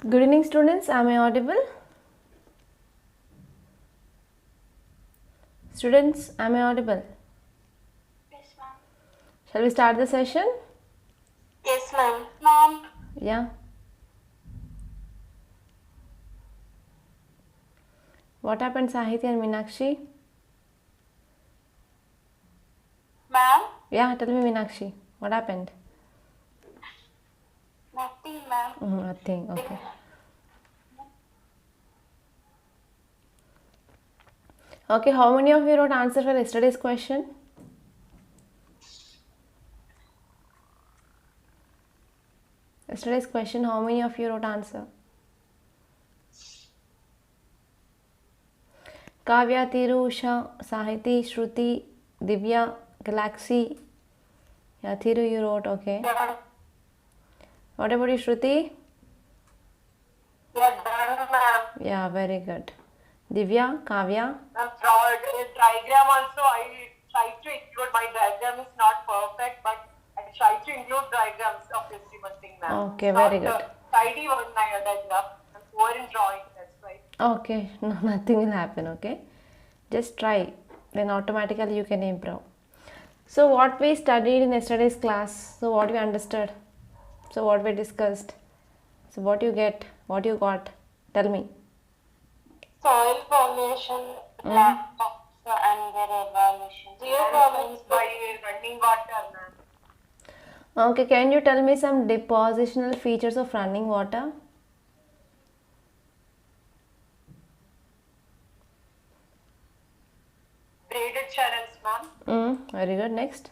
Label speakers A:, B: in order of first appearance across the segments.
A: Good evening, students. Am I audible? Students, am I audible?
B: Yes, ma'am.
A: Shall we start the session?
B: Yes, ma'am. Ma'am.
A: Yeah. What happened, Sahiti and Meenakshi?
B: Ma'am.
A: Yeah, tell me, Meenakshi. What happened?
B: Nothing, ma'am.
A: Nothing. Okay. Okay, how many of you wrote answer for yesterday's question? Yesterday's question, how many of you wrote answer? Kavya, Thiru, Usha, Sahiti, Shruti, Divya, Galaxy. Yeah, Thiru, you wrote, okay.
B: Yeah.
A: What about you, Shruti?
B: Yeah, done, ma'am.
A: Yeah, very good. Divya, Kavya?
B: Ma'am, diagram also, I tried to include, my diagram is not perfect, but I tried to include diagrams of every thing, ma'am.
A: Okay, very good.
B: Tidy one diagram. I'm poor in drawing, that's why.
A: Okay, no, nothing will happen, okay? Just try, then automatically you can improve. So what we studied in yesterday's class, so what we understood, so what we discussed, so what you get, what you got, tell me.
B: Soil formation, landforms, and their evolution. Geomorphic by running water, ma'am.
A: Okay, can you tell me some depositional features of running water?
B: Braided channels, ma'am.
A: Very good, next.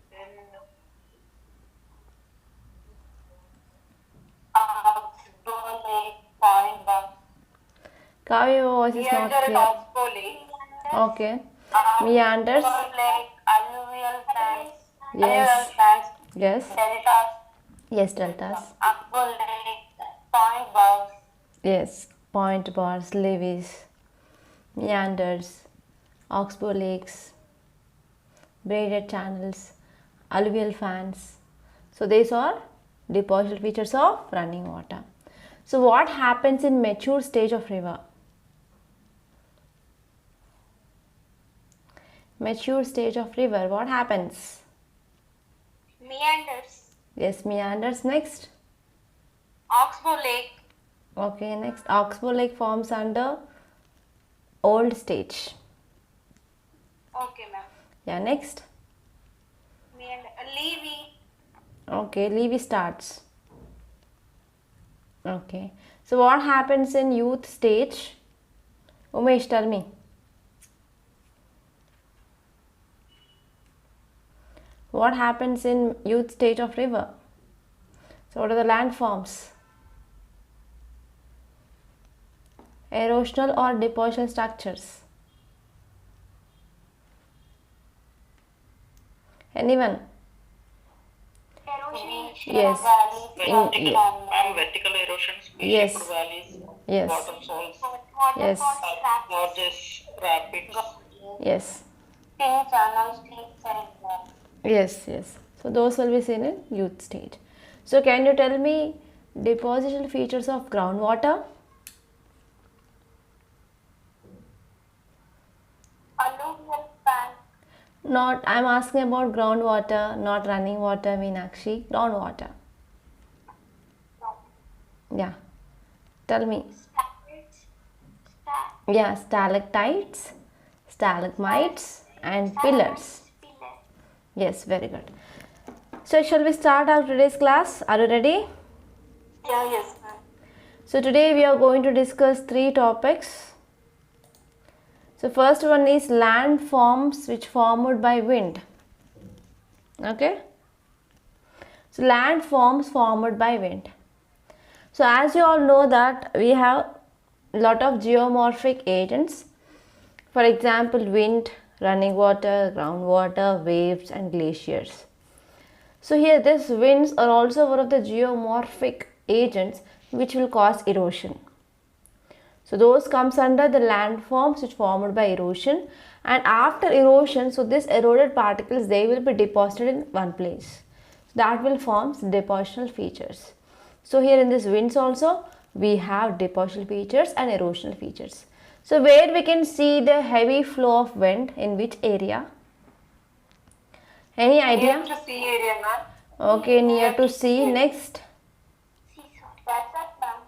B: Then, lake, point bug.
A: Kavya, your voice is not clear.
B: Oxbow lake.
A: Okay. Meanders.
B: Lake, alluvial fans.
A: Yes.
B: Fans.
A: Yes.
B: Deltas.
A: Yes, deltas.
B: Oxbow lake, point bugs.
A: Yes. Point bars, levees, meanders, oxbow lakes, braided channels, alluvial fans. So these are depositional features of running water. So what happens in mature stage of river? Mature stage of river, what happens?
B: Meanders.
A: Yes, meanders. Next.
B: Oxbow lake.
A: Okay, next. Oxbow lake forms under old stage.
B: Okay, ma'am.
A: Yeah, next.
B: Levy.
A: Okay, levee starts. Okay, so what happens in youth stage? Umesh, tell me. What happens in youth stage of river? So what are the landforms? Erosional or depositional structures? Anyone? Yes.
B: Vertical erosion,
A: Yes.
B: shaped valleys,
A: Yes.
B: bottom soils,
A: Yes.
B: gorges, rapids,
A: Yes.
B: channels,
A: Yes, yes. So those will be seen in youth stage. So can you tell me depositional features of groundwater?
B: alluvial fan,
A: Not, I'm asking about groundwater, not running water, Meenakshi. Groundwater. Yeah. Tell me. Yeah, stalactites, stalagmites, and pillars. Yes, very good. So shall we start our today's class? Are you ready?
B: Yeah, yes, ma'am.
A: So today we are going to discuss 3 topics. So first one is landforms which formed by wind. Okay. So landforms formed by wind. So as you all know that we have a lot of geomorphic agents. For example, wind, running water, groundwater, waves and glaciers. So here these winds are also one of the geomorphic agents which will cause erosion. So those comes under the landforms which formed by erosion, and after erosion, so these eroded particles, they will be deposited in one place. So that will form depositional features. So here in this winds also we have depositional features and erosional features. So where we can see the heavy flow of wind, in which area? Any idea?
B: Near to sea area, ma'am.
A: Okay, near to sea. Next.
B: Desert, ma'am.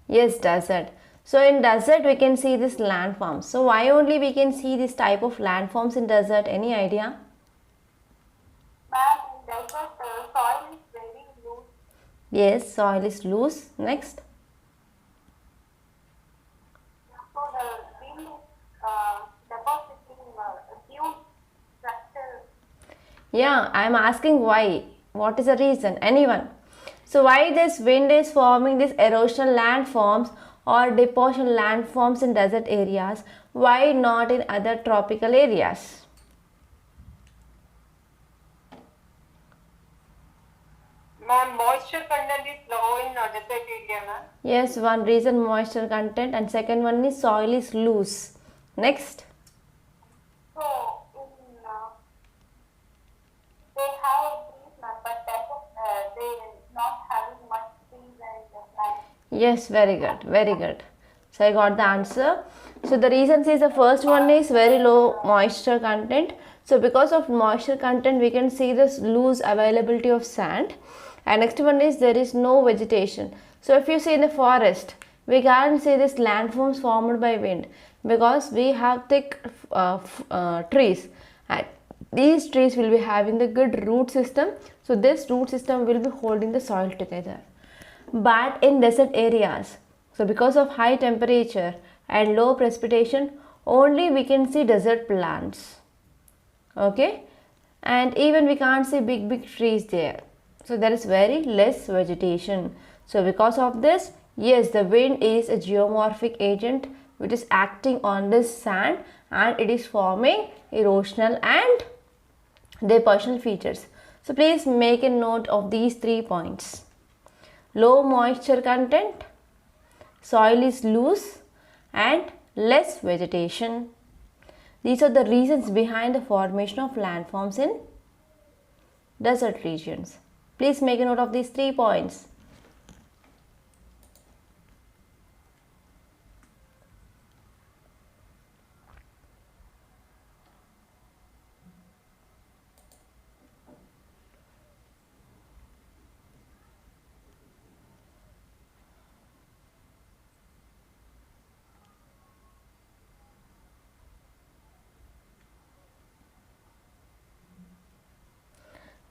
A: Yes, desert. So in desert we can see this landforms. So why only we can see this type of landforms in desert? Any idea?
B: Ma'am, in desert, soil is very loose.
A: Yes, soil is loose. Next.
B: So the wind is depositing huge structure.
A: Yeah, I am asking why. What is the reason? Anyone? So why this wind is forming these erosional landforms or depositional landforms in desert areas? Why not in other tropical areas?
B: Ma'am, moisture content is low in desert area, ma'am.
A: Yes, one reason moisture content, and second one is soil is loose. Next.
B: So in they have trees, ma'am, but they not having much trees and plants.
A: Yes, very good, very good. So I got the answer. So the reasons is the first one is very low moisture content. So because of moisture content we can see this loose availability of sand, and next one is there is no vegetation. So if you see in the forest we can't see this landforms formed by wind because we have thick trees, and these trees will be having the good root system. So this root system will be holding the soil together. But in desert areas, so because of high temperature and low precipitation, only we can see desert plants. Okay, and even we can't see big trees there. So there is very less vegetation. So because of this, yes, the wind is a geomorphic agent which is acting on this sand, and it is forming erosional and depositional features. So please make a note of these 3 points. Low moisture content, soil is loose, and less vegetation. These are the reasons behind the formation of landforms in desert regions. Please make a note of these 3 points.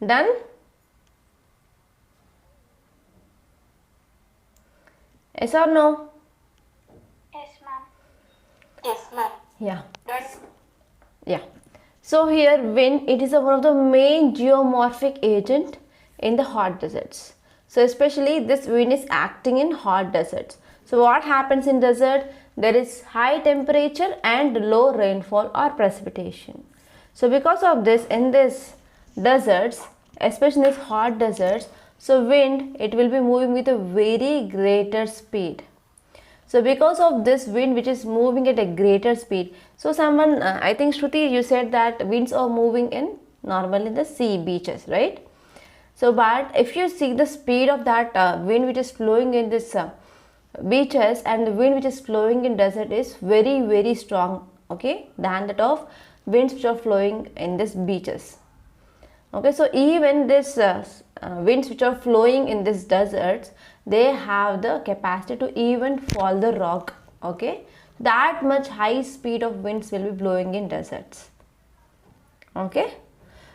A: Done? Yes or no?
B: Yes, ma'am. Yes, ma'am.
A: Yeah.
B: Done.
A: Yeah. So here wind, it is one of the main geomorphic agent in the hot deserts. So especially this wind is acting in hot deserts. So what happens in desert? There is high temperature and low rainfall or precipitation. So because of this, in this deserts, especially in these hot deserts, so wind, it will be moving with a very greater speed. So because of this wind which is moving at a greater speed, so someone, I think Shruti, you said that winds are moving in normally in the sea beaches, right? So but if you see the speed of that wind which is flowing in this beaches, and the wind which is flowing in desert is very strong, okay, than that of winds which are flowing in this beaches. Okay, so even this winds which are flowing in these deserts, they have the capacity to even fall the rock. Okay, that much high speed of winds will be blowing in deserts. Okay,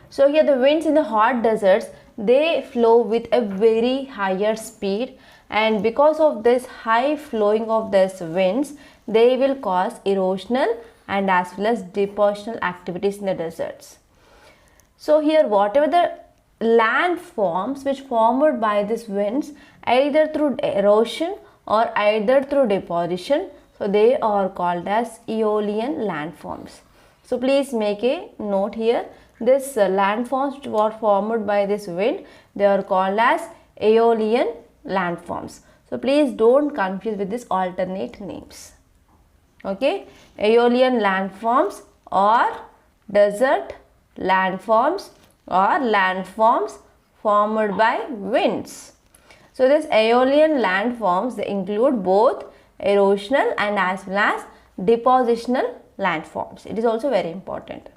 A: so here the winds in the hot deserts, they flow with a very higher speed, and because of this high flowing of these winds, they will cause erosional and as well as depositional activities in the deserts. So here whatever the landforms which formed by these winds, either through erosion or either through deposition, so they are called as aeolian landforms. So please make a note here. This landforms which were formed by this wind, they are called as aeolian landforms. So please don't confuse with these alternate names. Okay, aeolian landforms or desert landforms or landforms formed by winds. So this aeolian landforms, they include both erosional and as well as depositional landforms. It is also very important.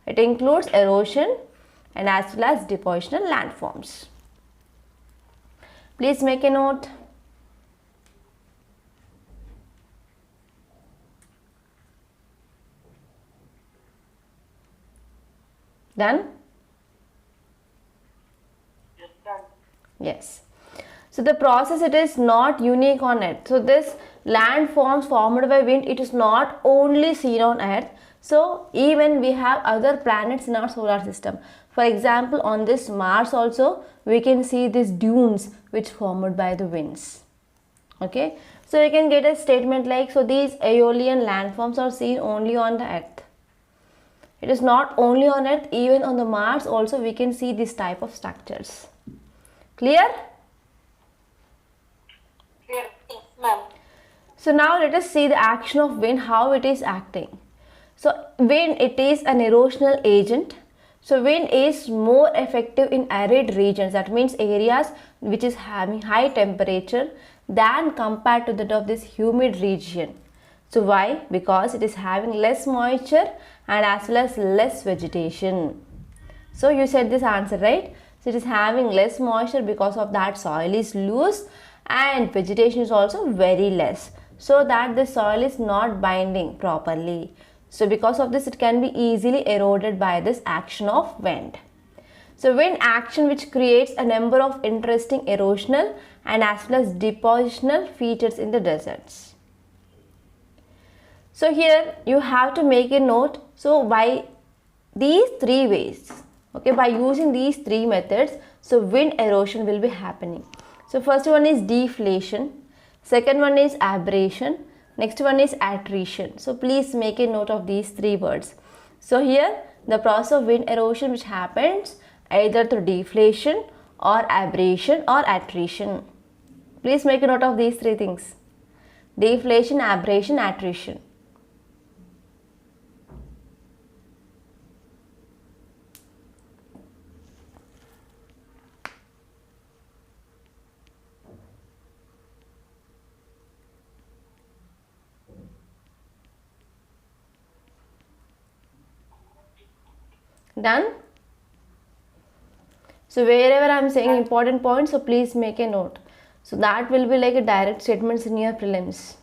A: It includes erosion and as well as depositional landforms. Please make a note. Done?
B: Yes, done.
A: Yes. So the process, it is not unique on Earth. So this landforms formed by wind, it is not only seen on Earth. So even we have other planets in our solar system. For example, on this Mars also we can see these dunes which formed by the winds. Okay. So you can get a statement like, so these aeolian landforms are seen only on the Earth. It is not only on Earth, even on the Mars also we can see this type of structures. Clear?
B: Clear. Yes, ma'am.
A: So now let us see the action of wind, how it is acting. So wind, it is an erosional agent. So wind is more effective in arid regions, that means areas which is having high temperature than compared to that of this humid region. So why? Because it is having less moisture and as well as less vegetation. So you said this answer, right? So it is having less moisture, because of that soil is loose and vegetation is also very less, so that the soil is not binding properly. So because of this, it can be easily eroded by this action of wind. So wind action, which creates a number of interesting erosional and as well as depositional features in the deserts. So here you have to make a note. So by these three ways, okay, by using these three methods, so wind erosion will be happening. So first one is deflation, second one is abrasion, next one is attrition. So please make a note of these three words. So here the process of wind erosion which happens either through deflation or abrasion or attrition. Please make a note of these three things: deflation, abrasion, attrition. Done? So wherever I am saying important points, so please make a note. So that will be like a direct statements in your prelims.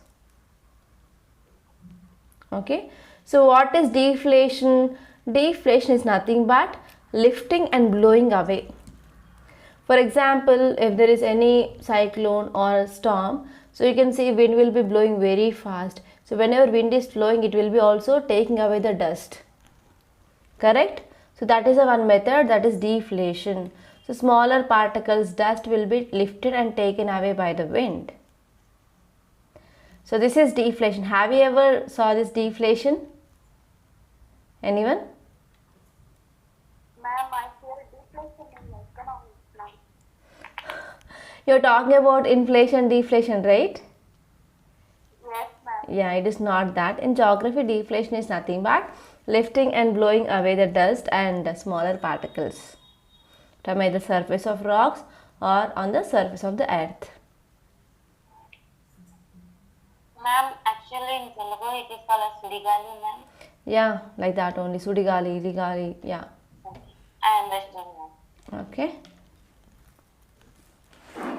A: Okay. So what is deflation? Deflation is nothing but lifting and blowing away. For example, if there is any cyclone or storm, so you can see wind will be blowing very fast. So whenever wind is flowing, it will be also taking away the dust. Correct? So that is a one method, that is deflation. So smaller particles, dust will be lifted and taken away by the wind. So this is deflation. Have you ever saw this deflation? Anyone?
B: Ma'am, I feel deflation in economics now.
A: You're talking about inflation, deflation, right?
B: Yes, ma'am.
A: Yeah, it is not that. In geography, deflation is nothing but lifting and blowing away the dust and the smaller particles from either surface of rocks or on the surface of the earth.
B: Ma'am, actually in Telugu it is called as Sudigali, ma'am.
A: Yeah, like that only. Sudigali, Irigali, yeah.
B: I understand, ma'am.
A: Okay.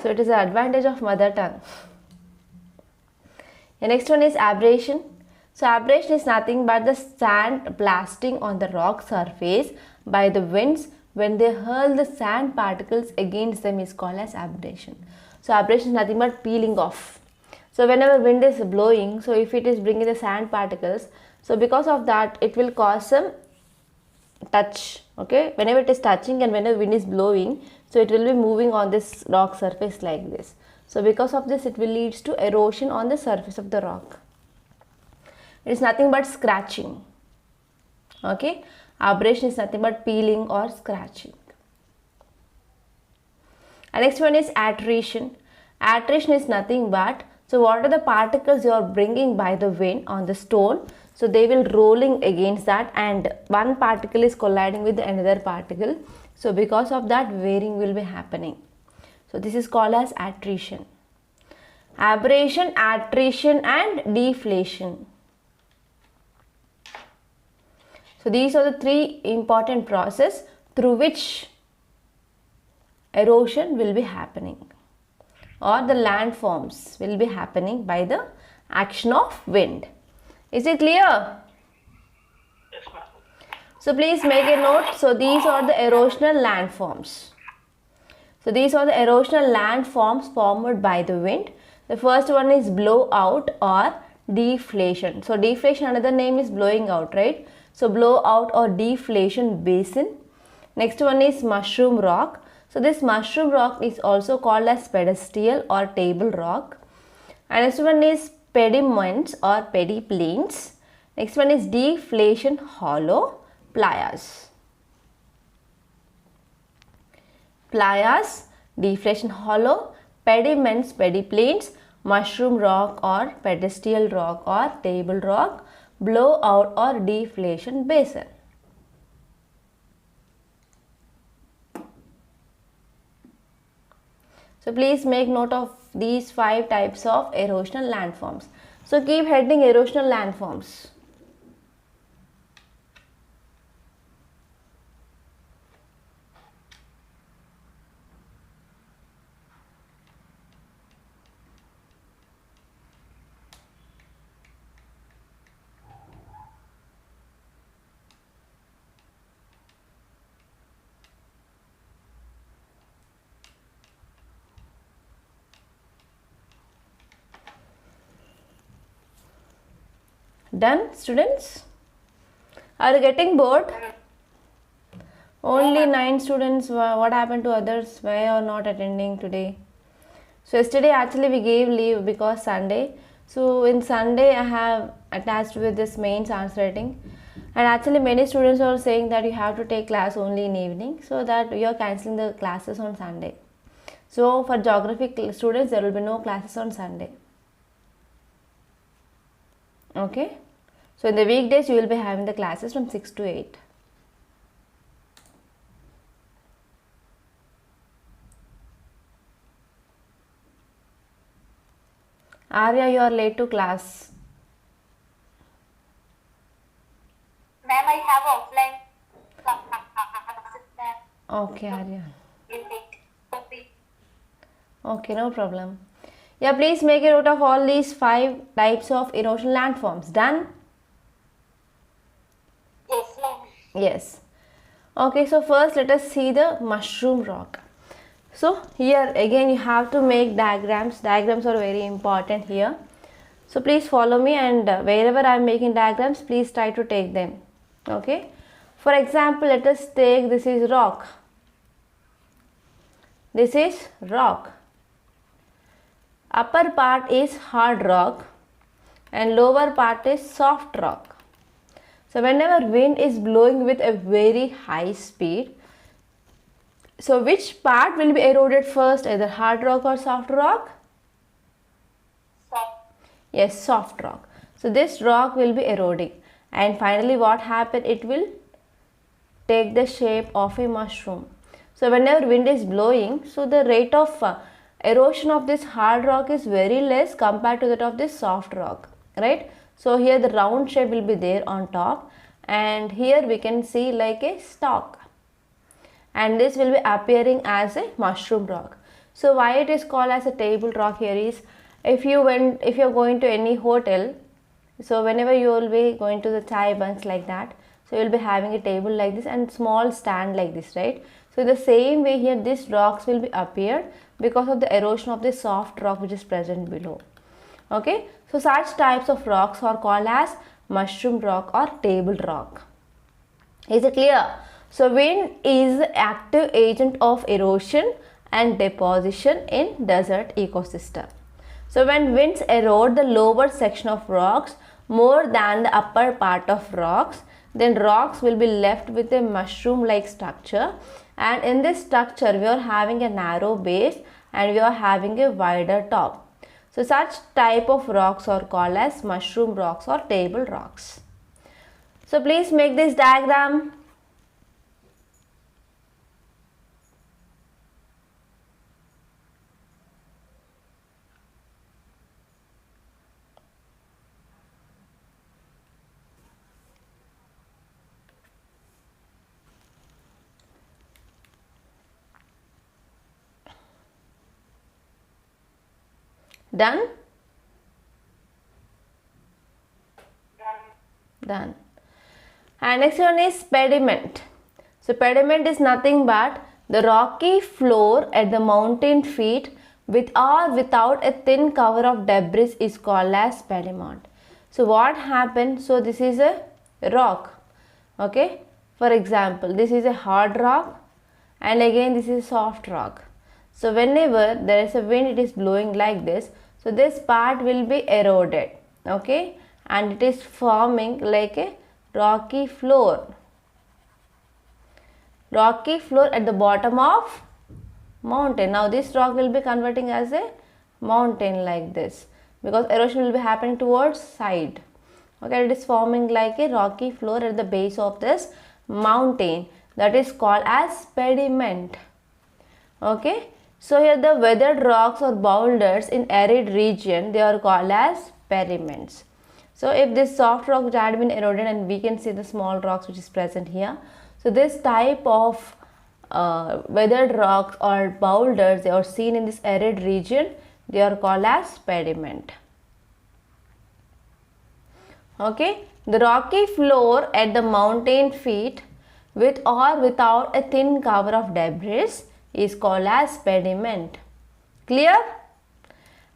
A: So it is the advantage of mother tongue. The next one is abrasion. So abrasion is nothing but the sand blasting on the rock surface by the winds when they hurl the sand particles against them is called as abrasion. So abrasion is nothing but peeling off. So whenever wind is blowing, so if it is bringing the sand particles, so because of that it will cause some touch. Okay, whenever it is touching and whenever wind is blowing, so it will be moving on this rock surface like this. So because of this, it will lead to erosion on the surface of the rock. It is nothing but scratching. Okay, abrasion is nothing but peeling or scratching. And next one is attrition. Attrition is nothing but, so what are the particles you are bringing by the wind on the stone? So they will rolling against that and one particle is colliding with another particle. So because of that, wearing will be happening. So this is called as attrition. Abrasion, attrition and deflation. So these are the three important processes through which erosion will be happening, or the landforms will be happening by the action of wind. Is it clear?
B: Yes, ma'am.
A: So please make a note. So these are the erosional landforms. So these are the erosional landforms formed by the wind. The first one is blowout or deflation. So deflation, another name is blowing out, right? So blowout or deflation basin. Next one is mushroom rock. So this mushroom rock is also called as pedestal or table rock. And next one is pediments or pediplains. Next one is deflation hollow playas. Playas, deflation hollow, pediments, pediplains, mushroom rock or pedestal rock or table rock, blowout or deflation basin. So please make note of these 5 types of erosional landforms. So keep heading erosional landforms. Done, students? Are you getting bored? Only 9 students. What happened to others? Why are not attending today? So yesterday actually we gave leave because Sunday. So in Sunday I have attached with this mains answer writing, and actually many students are saying that you have to take class only in evening, so that we are cancelling the classes on Sunday. So for geography students there will be no classes on Sunday. Okay, so in the weekdays you will be having the classes from 6 to 8. Arya, you are late to class.
B: Ma'am, I have offline classes, ma'am.
A: Okay, Arya.
B: Will take.
A: Okay, no problem. Yeah, please make a note of all these 5 types of erosional landforms. Done?
B: Yes, ma'am.
A: Yes. Okay, so first let us see the mushroom rock. So here again you have to make diagrams. Diagrams are very important here. So please follow me, and wherever I am making diagrams, please try to take them. Okay. For example, let us take, this is rock. This is rock. Upper part is hard rock and lower part is soft rock. So whenever wind is blowing with a very high speed, so which part will be eroded first, either hard rock or soft rock?
B: Soft.
A: Yes, soft rock. So this rock will be eroding, and finally what happened? It will take the shape of a mushroom. So whenever wind is blowing, so the rate of erosion of this hard rock is very less compared to that of this soft rock, right? So here the round shape will be there on top, and here we can see like a stalk, and this will be appearing as a mushroom rock. So why it is called as a table rock here is, if you are going to any hotel, so whenever you will be going to the chai bunks like that, so you will be having a table like this and small stand like this, right? So the same way here these rocks will be appeared because of the erosion of the soft rock which is present below. Okay, so such types of rocks are called as mushroom rock or table rock. Is it clear? So wind is the active agent of erosion and deposition in desert ecosystem. So when winds erode the lower section of rocks more than the upper part of rocks, then rocks will be left with a mushroom like structure, and in this structure we are having a narrow base and we are having a wider top. So such type of rocks are called as mushroom rocks or table rocks. So please make this diagram. Done?
B: Done.
A: Done. And next one is pediment. So pediment is nothing but the rocky floor at the mountain feet with or without a thin cover of debris is called as pediment. So what happened? So this is a rock. Okay. For example, this is a hard rock and again this is a soft rock. So whenever there is a wind, it is blowing like this. So this part will be eroded. Okay. And it is forming like a rocky floor at the bottom of mountain. Now this rock will be converting as a mountain like this because erosion will be happening towards side. Okay, it is forming like a rocky floor at the base of this mountain, that is called as pediment. Okay, so here the weathered rocks or boulders in arid region, they are called as pediments. So if this soft rock which had been eroded, and we can see the small rocks which is present here. So this type of weathered rocks or boulders, they are seen in this arid region, they are called as pediment. Okay, the rocky floor at the mountain feet with or without a thin cover of debris is called as pediment. Clear?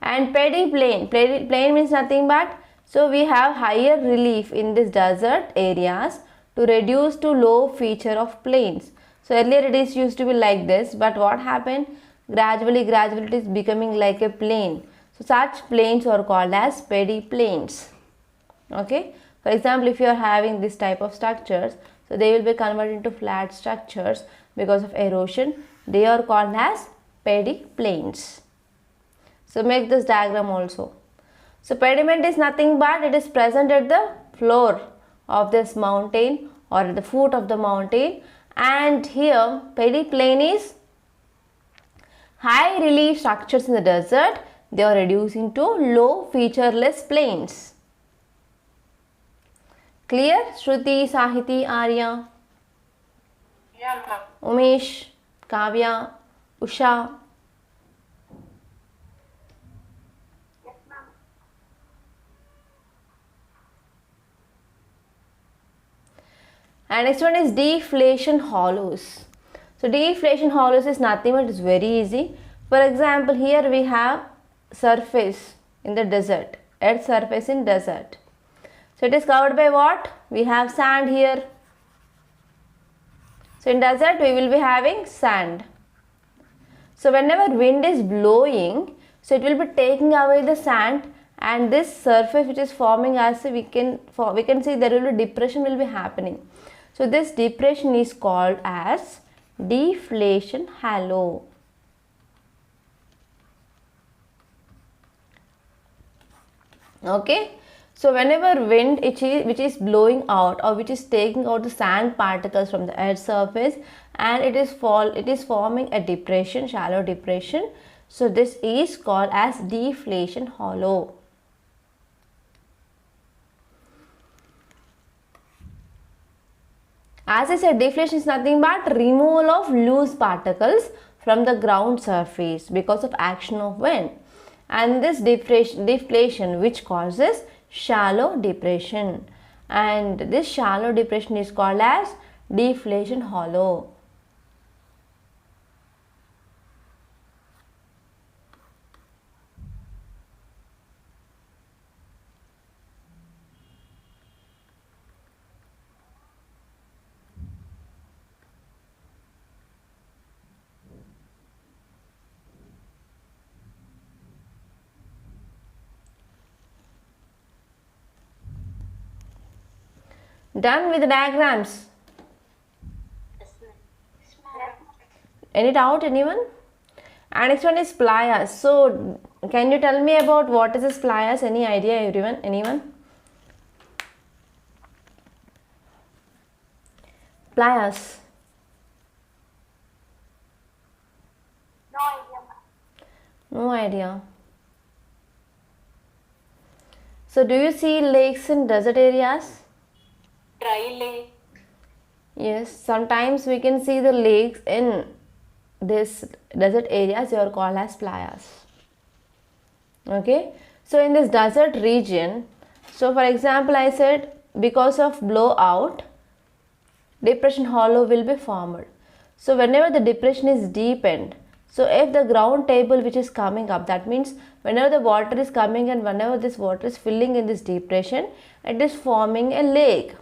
A: And pediplain. Plain means nothing but, so we have higher relief in this desert areas to reduce to low feature of plains. So earlier it is used to be like this, but what happened? Gradually it is becoming like a plain. So such plains are called as pediplains. Okay. For example, if you are having this type of structures, so they will be converted into flat structures because of erosion. They are called as pediplains. So make this diagram also. So pediment is nothing but it is present at the floor of this mountain or at the foot of the mountain, and here pediplain is high relief structures in the desert. They are reducing to low featureless plains. Clear? Shruti, Sahiti, Arya,
B: Yeah, ma'am.
A: Umesh, Kavya, Usha.
B: Yes, ma'am.
A: And next one is deflation hollows. So deflation hollows is nothing but it is very easy. For example, here we have surface in the desert, earth surface in desert. So it is covered by what? We have sand here. So in desert we will be having sand. So whenever wind is blowing, so it will be taking away the sand, and this surface which is forming as we can see there will be depression will be happening. So this depression is called as deflation hollow. Okay. So whenever wind which is blowing out or which is taking out the sand particles from the earth surface, and it is forming a depression, shallow depression. So this is called as deflation hollow. As I said, deflation is nothing but removal of loose particles from the ground surface because of action of wind, and this deflation which causes shallow depression, and this shallow depression is called as deflation hollow. Done with the diagrams? Any doubt, anyone? And next one is playas. So can you tell me about what is this playas? Any idea, everyone? Anyone? Playas.
B: No idea, ma'am.
A: No idea. So do you see lakes in desert areas?
B: Dry lake.
A: Yes, sometimes we can see the lakes in this desert areas. They are called as playas. Okay, so in this desert region, so for example I said because of blowout, depression hollow will be formed. So whenever the depression is deepened, so if the ground table which is coming up, that means whenever the water is coming and whenever this water is filling in this depression, it is forming a lake.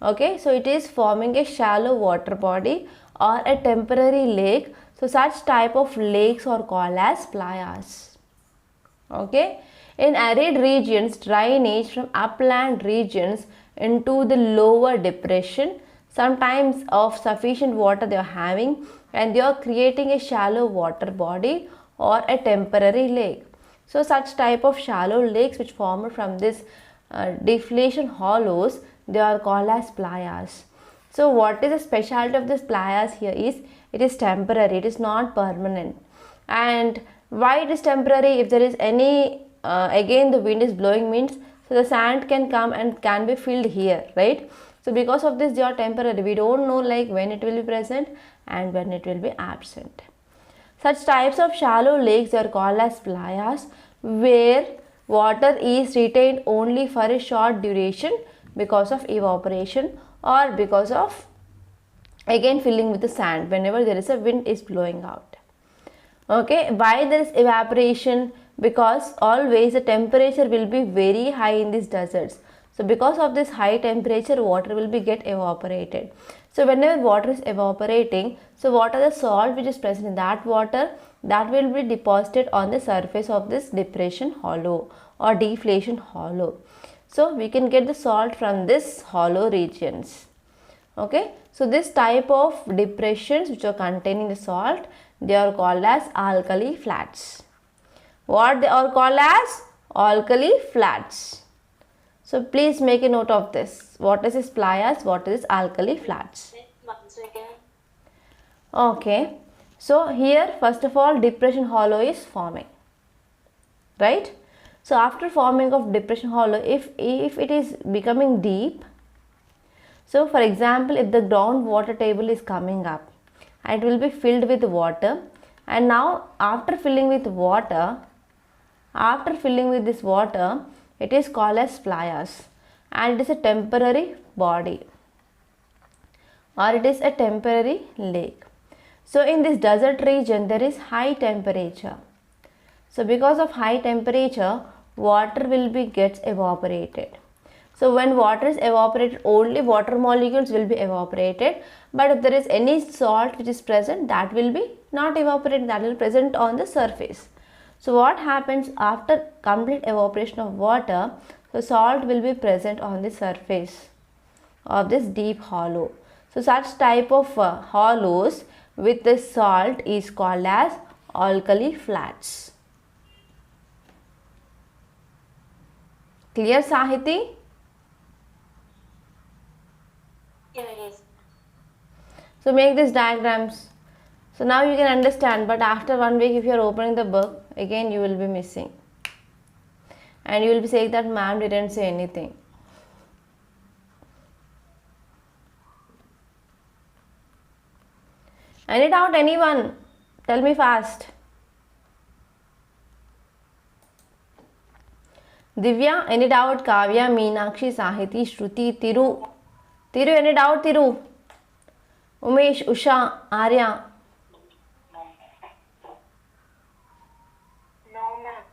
A: Okay, so it is forming a shallow water body or a temporary lake. So such type of lakes are called as playas. Okay, in arid regions, drainage from upland regions into the lower depression, sometimes of sufficient water they are having, and they are creating a shallow water body or a temporary lake. So such type of shallow lakes which form from this deflation hollows, they are called as playas. So what is the specialty of this playas here is it is temporary, it is not permanent. And why it is temporary? If there is any again the wind is blowing means, so the sand can come and can be filled here, right? So because of this they are temporary. We don't know like when it will be present and when it will be absent. Such types of shallow lakes are called as playas, where water is retained only for a short duration because of evaporation or because of again filling with the sand whenever there is a wind is blowing out. Okay, why there is evaporation? Because always the temperature will be very high in these deserts. So because of this high temperature, water will be get evaporated. So whenever water is evaporating, so what are the salt which is present in that water, that will be deposited on the surface of this depression hollow or deflation hollow. So we can get the salt from this hollow regions. Okay, so this type of depressions which are containing the salt, they are called as alkali flats. What they are called as? Alkali flats. So please make a note of this. What is this playas? What is alkali flats? Okay, so here first of all depression hollow is forming, right? So after forming of depression hollow, if it is becoming deep, so for example if the groundwater table is coming up, it will be filled with water, and now after filling with this water, it is called as playas, and it is a temporary body or it is a temporary lake. So in this desert region there is high temperature. So because of high temperature, water will be gets evaporated. So when water is evaporated, only water molecules will be evaporated, but if there is any salt which is present, that will be not evaporated, that will be present on the surface. So what happens after complete evaporation of water, the salt will be present on the surface of this deep hollow. So such type of hollows with the salt is called as alkali flats. Clear, Sahiti?
B: Yes.
A: So make these diagrams. So now you can understand, but after 1 week if you are opening the book, again you will be missing. And you will be saying that ma'am didn't say anything. Any doubt, anyone? Tell me fast. Divya, any doubt? Kavya, Meenakshi, Sahiti, Shruti, Tiru. Tiru, any doubt, Tiru? Umesh, Usha, Arya.
B: No, ma'am.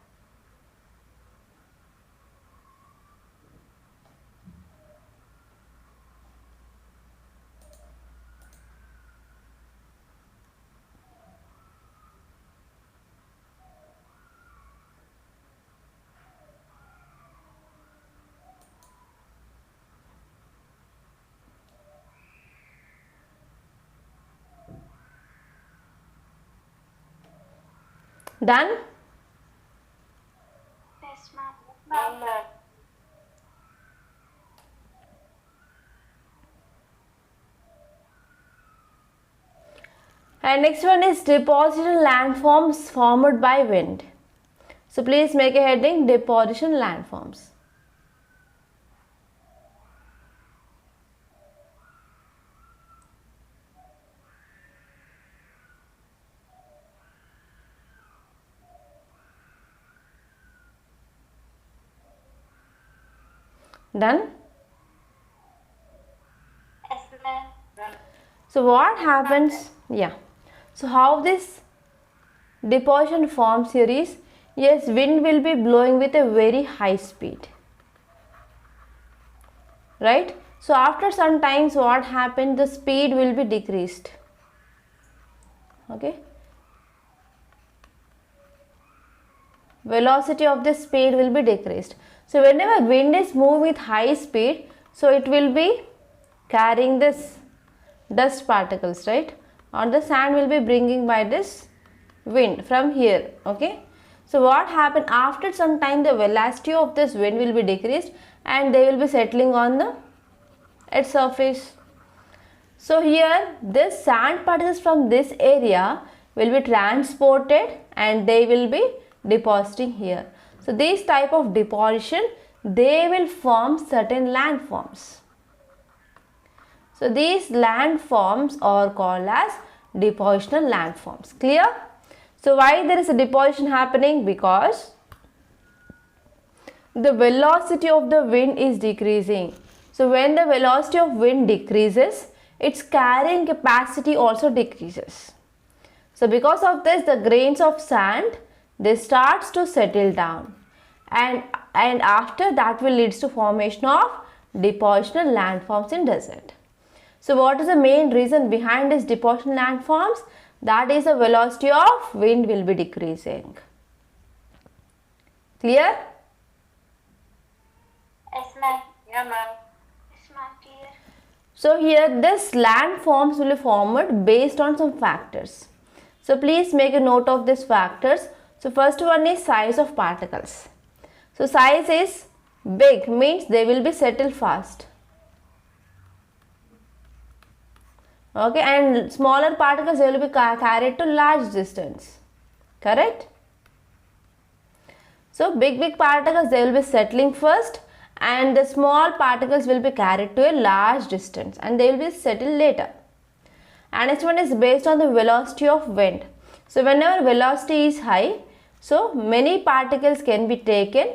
A: Done?
B: Yes, ma'am. No, ma'am.
A: And next one is depositional landforms formed by wind. So please make a heading, depositional landforms. Done?
C: Yes, ma'am.
A: So what happens? Yeah. So how this deposition forms here is, yes, wind will be blowing with a very high speed. Right? So after some times what happened? The speed will be decreased. Okay. Velocity of the speed will be decreased. So whenever wind is moving with high speed, so it will be carrying this dust particles, right? Or the sand will be bringing by this wind from here. Okay. So what happened after some time, the velocity of this wind will be decreased and they will be settling on the its surface. So here this sand particles from this area will be transported and they will be depositing here. So this type of deposition, they will form certain landforms. So these landforms are called as depositional landforms. Clear? So why there is a deposition happening? Because the velocity of the wind is decreasing. So when the velocity of wind decreases, its carrying capacity also decreases. So because of this, the grains of sand, they starts to settle down, and after that will leads to formation of depositional landforms in desert. So what is the main reason behind this depositional landforms? That is the velocity of wind will be decreasing. Clear?
C: Yes, ma'am.
B: Yeah, ma'am.
C: Yes, ma'am. Clear.
A: So here this landforms will be formed based on some factors. So please make a note of these factors. So first one is size of particles. So size is big, means they will be settled fast. Okay, and smaller particles, they will be carried to large distance. Correct? So big particles, they will be settling first, and the small particles will be carried to a large distance and they will be settled later. And next one is based on the velocity of wind. So whenever velocity is high, so many particles can be taken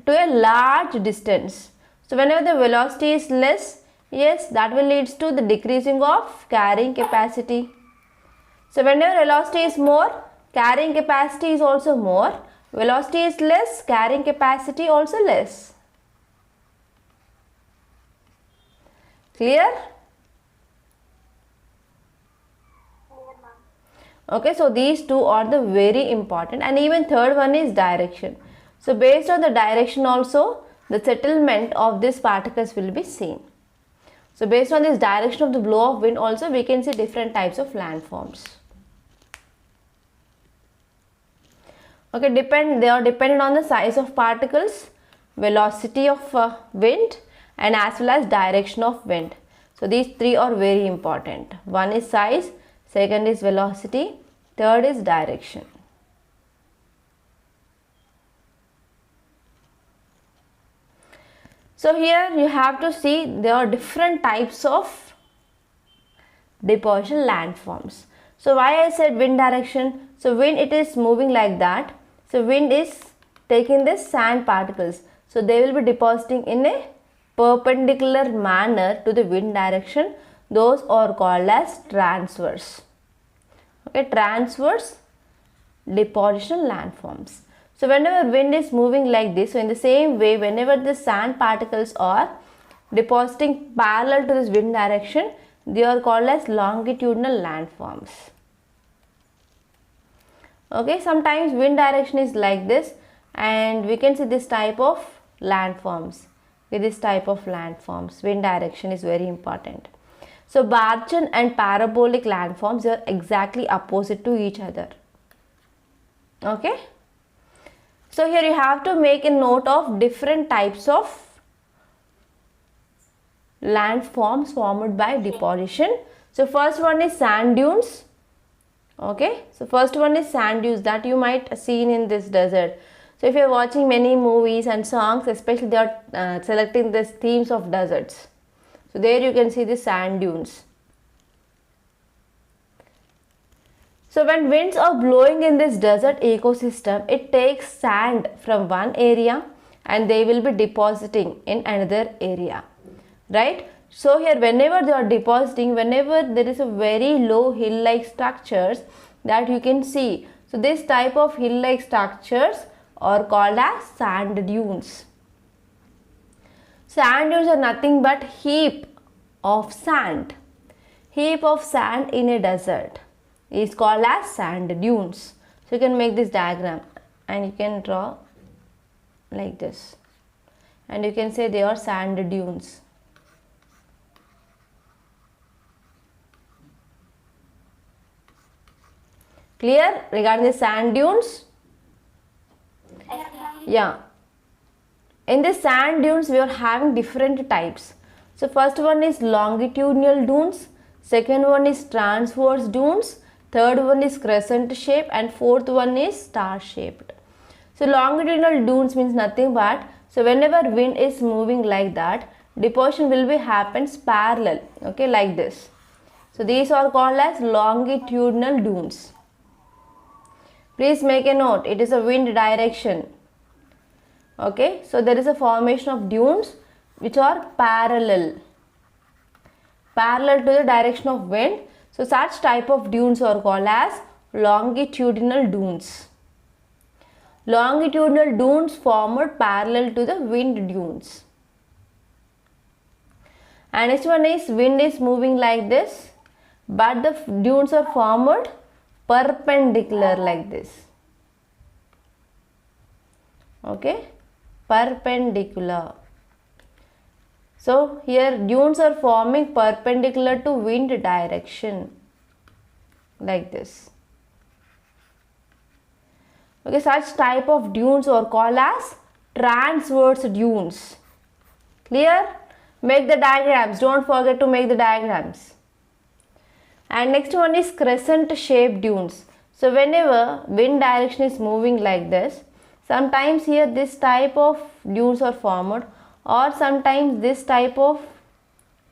A: to a large distance. So whenever the velocity is less, yes, that will lead to the decreasing of carrying capacity. So whenever velocity is more, carrying capacity is also more. Velocity is less, carrying capacity also less. Clear?
C: Clear, ma'am.
A: Okay, so these two are the very important, and even third one is direction. So based on the direction also, the settlement of these particles will be seen. So based on this direction of the blow of wind also, we can see different types of landforms. Okay, they are dependent on the size of particles, velocity of wind, and as well as direction of wind. So these three are very important. One is size, second is velocity, third is direction. So here you have to see there are different types of deposition landforms. So why I said wind direction? So wind, it is moving like that. So wind is taking this sand particles. So they will be depositing in a perpendicular manner to the wind direction. Those are called as transverse. Okay, transverse depositional landforms. So whenever wind is moving like this, so in the same way, whenever the sand particles are depositing parallel to this wind direction, they are called as longitudinal landforms. Okay, sometimes wind direction is like this, and we can see this type of landforms. With this type of landforms, wind direction is very important. So Barchan and parabolic landforms are exactly opposite to each other. Okay. So here you have to make a note of different types of landforms formed by deposition. So first one is sand dunes. Okay, so first one is sand dunes that you might have seen in this desert. So if you are watching many movies and songs, especially they are selecting these themes of deserts. So there you can see the sand dunes. So when winds are blowing in this desert ecosystem, it takes sand from one area and they will be depositing in another area, right? So here whenever they are depositing, whenever there is a very low hill like structures that you can see, so this type of hill like structures are called as sand dunes. Sand dunes are nothing but heap of sand. Heap of sand in a desert is called as sand dunes. So you can make this diagram and you can draw like this, and you can say they are sand dunes. Clear regarding the sand dunes?
C: Yes, ma'am.
A: Yeah. In the sand dunes, we are having different types. So first one is longitudinal dunes, second one is transverse dunes, third one is crescent shape, and fourth one is star shaped. So longitudinal dunes means nothing but, so whenever wind is moving like that, deposition will be happens parallel, okay, like this. So these are called as longitudinal dunes. Please make a note, it is a wind direction. Okay, so there is a formation of dunes which are parallel to the direction of wind. So such type of dunes are called as longitudinal dunes. Longitudinal dunes formed parallel to the wind dunes. And next one is wind is moving like this, but the dunes are formed perpendicular like this. Okay, perpendicular. So here dunes are forming perpendicular to wind direction like this. Okay, such type of dunes are called as transverse dunes. Clear? Make the diagrams. Don't forget to make the diagrams. And next one is crescent shaped dunes. So whenever wind direction is moving like this, sometimes here this type of dunes are formed, or sometimes this type of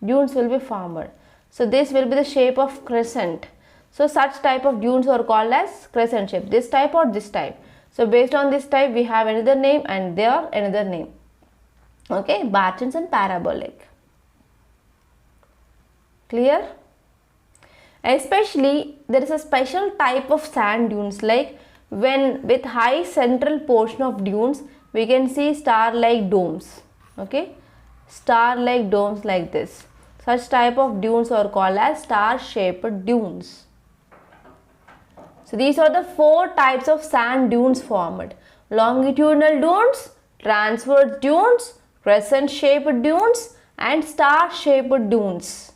A: dunes will be formed. So this will be the shape of crescent. So such type of dunes are called as crescent shape. This type or this type. So based on this type we have another name and they are another name. Okay, Bartons and parabolic. Clear? Especially there is a special type of sand dunes, like when with high central portion of dunes we can see star like domes. Okay, star like domes like this. Such type of dunes are called as star shaped dunes. So these are the four types of sand dunes formed: longitudinal dunes, transverse dunes, crescent shaped dunes, and star shaped dunes.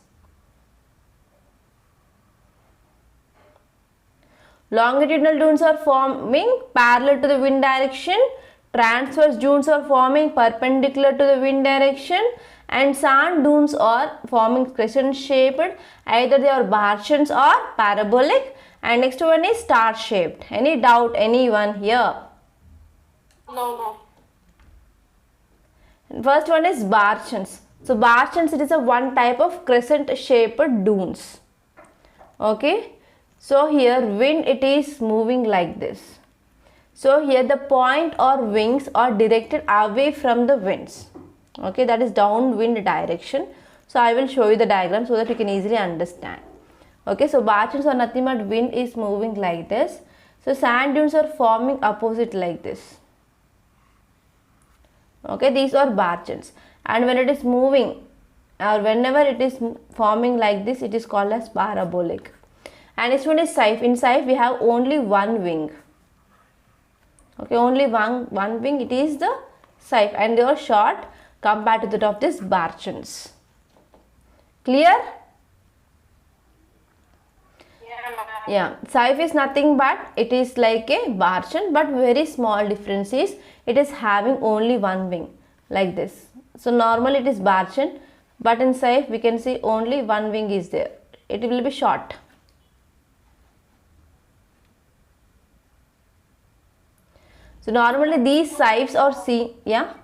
A: Longitudinal dunes are forming parallel to the wind direction, transverse dunes are forming perpendicular to the wind direction, and sand dunes are forming crescent shaped, either they are Bartons or parabolic, and next one is star shaped. Any doubt, anyone here?
B: No.
A: First one is Bartons. So Bartons, it is a one type of crescent shaped dunes. Okay. So here wind it is moving like this. So here the point or wings are directed away from the winds. Okay, that is downwind direction. So I will show you the diagram so that you can easily understand. Okay, so Bartons are nothing but wind is moving like this. So sand dunes are forming opposite like this. Okay, these are Bartons. And when it is moving or whenever it is forming like this, it is called as parabolic. And this one is Scythe. In Scythe we have only one wing. Okay, only one wing, it is the Scythe, and they are short compared to that of this Bartons. Clear? Yeah, Scythe is nothing but it is like a Barton, but very small difference is it is having only one wing like this. So normally it is Barton, but in Scythe we can see only one wing is there. It will be short. So normally these scythes are seen, yeah.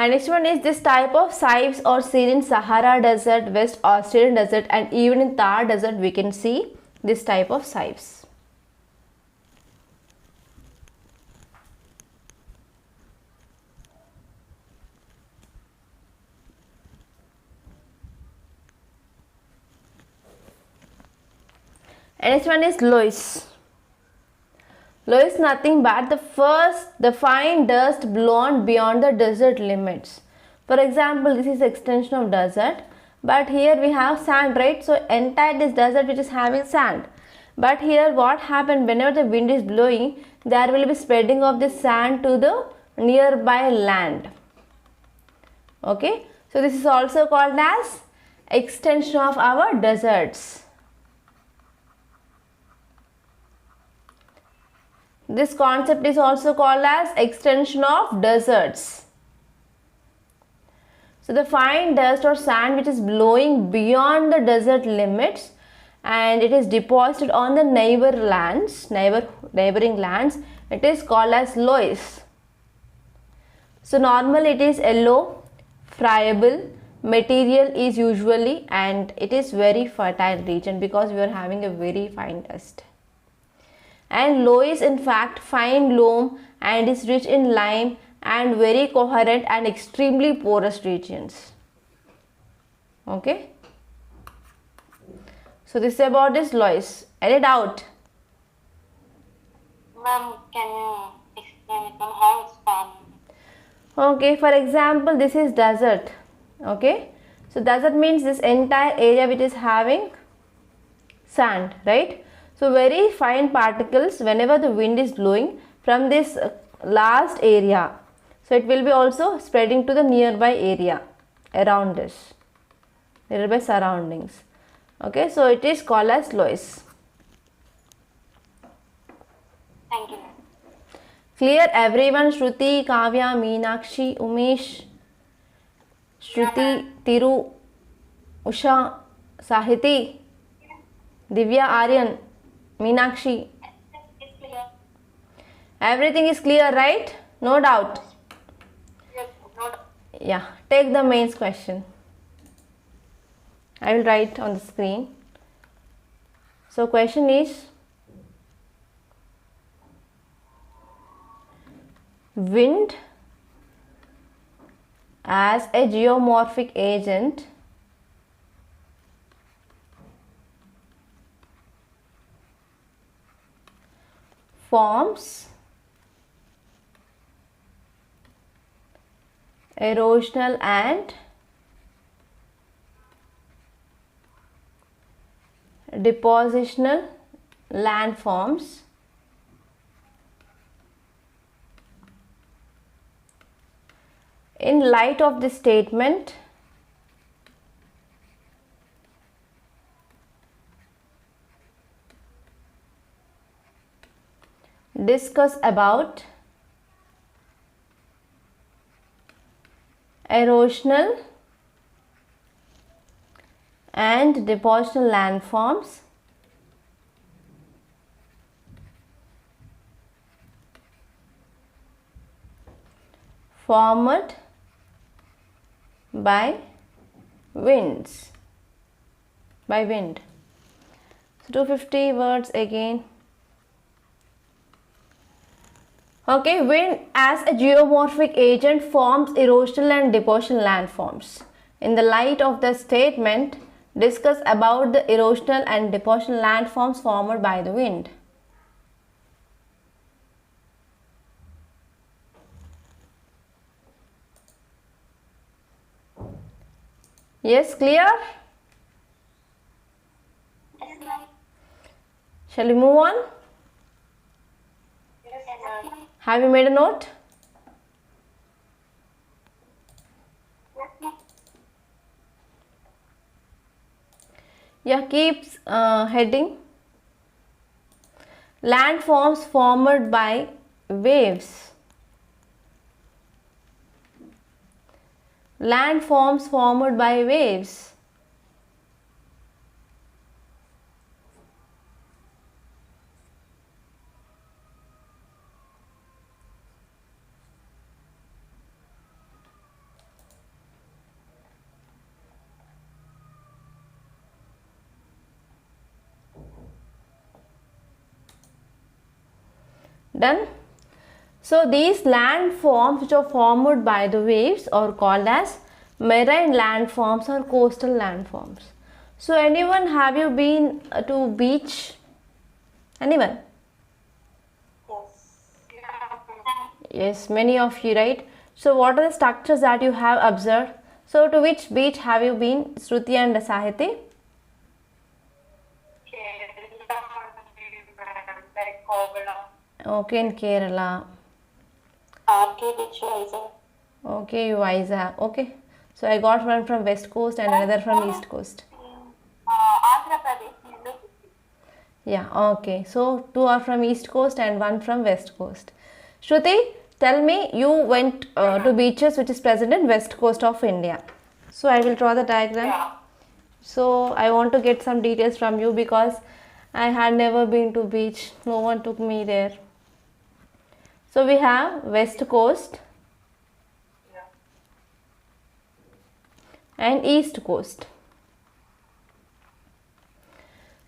A: And next one is this type of sieves are seen in Sahara Desert, West Australian Desert, and even in Thar Desert we can see this type of sieves. And next one is loess. Loess is nothing but the fine dust blown beyond the desert limits. For example, this is extension of desert, but here we have sand, right? So entire this desert which is having sand. But here what happened, whenever the wind is blowing, there will be spreading of the sand to the nearby land. Okay, so this is also called as extension of our deserts. This concept is also called as extension of deserts. So the fine dust or sand which is blowing beyond the desert limits and it is deposited on the neighboring lands, it is called as loess. So normally it is yellow, friable material is usually, and it is very fertile region because we are having a very fine dust. And loess is in fact fine loam and is rich in lime and very coherent and extremely porous regions. Okay. So this is about this loess. Any doubt?
C: Ma'am, can you explain it on how it's formed?
A: Okay, for example, this is desert. Okay. So desert means this entire area which is having sand, right? So very fine particles whenever the wind is blowing from this last area. So it will be also spreading to the nearby area around this, nearby surroundings. Okay, so it is called as loess.
C: Thank you.
A: Clear everyone? Shruti, Kavya, Meenakshi, Umesh, Shruti, Tiru, Usha, Sahiti, Divya, Aryan, Meenakshi.
C: It's clear.
A: Everything is clear, right? No doubt.
B: Yes, no.
A: Yeah, take the mains question. I will write on the screen. So question is, wind as a geomorphic agent forms erosional and depositional landforms in light of this statement. Discuss about erosional and depositional landforms formed by wind. So 250 words again. Okay, wind as a geomorphic agent forms erosional and depositional landforms. In the light of the statement, discuss about the erosional and depositional landforms formed by the wind. Yes, clear?
C: Yes, ma'am.
A: Shall we move on?
B: Yes, ma'am.
A: Have you made a note?
C: Yes, ma'am.
A: Yeah, keeps heading. Landforms formed by waves. Landforms formed by waves. Done? So these landforms which are formed by the waves are called as marine landforms or coastal landforms. So anyone, have you been to beach? Anyone? Yes, many of you, right? So what are the structures that you have observed? So to which beach have you been, Shruti and Sahiti?
B: Like Kovana.
A: Okay, in Kerala.
C: RK beach Vizag.
A: Okay, you Vizag. Okay. So I got one from West Coast and another from East Coast.
C: Andhra Pradesh, Nellore.
A: Yeah, okay. So two are from East Coast and one from West Coast. Shruti, tell me, you went to beaches which is present in West Coast of India. So I will draw the diagram.
B: Yeah.
A: So I want to get some details from you because I had never been to beach. No one took me there. So we have West Coast
B: Yeah.
A: and East Coast.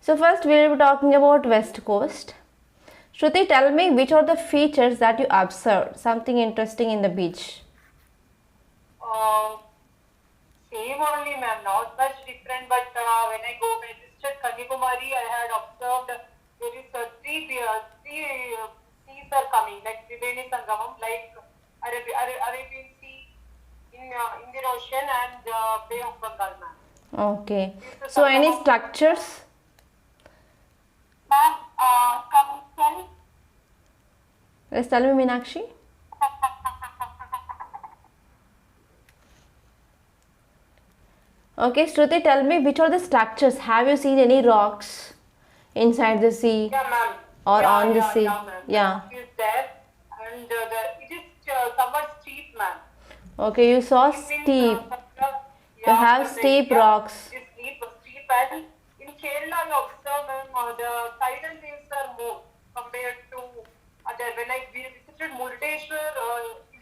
A: So first we will be talking about West Coast. Shruti, tell me which are the features that you observed, something interesting in the beach.
B: Same only, ma'am. Not much different, but when I visited Kanyakumari, I had observed there is three seas are coming, like Triveni Sangamam, like Arabian Sea, Indian Ocean, and Bay of Bengal, ma'am.
A: Okay.
B: These are
A: So
B: some
A: any
B: of-
A: structures?
C: Ma'am, can you
A: Yes, tell me, Meenakshi. Okay, Shruti, tell me which are the structures. Have you seen any rocks inside the sea
B: Yeah, ma'am.
A: or
B: Yeah,
A: on the
B: yeah,
A: sea?
B: Yeah, ma'am.
A: Yeah.
B: It is there, and it is somewhat steep, ma'am.
A: Okay, you saw steep. You have steep rocks.
B: It is steep, and in Kerala, you observe, ma'am, the tidal waves are more compared to other. When we visited Murdeshwar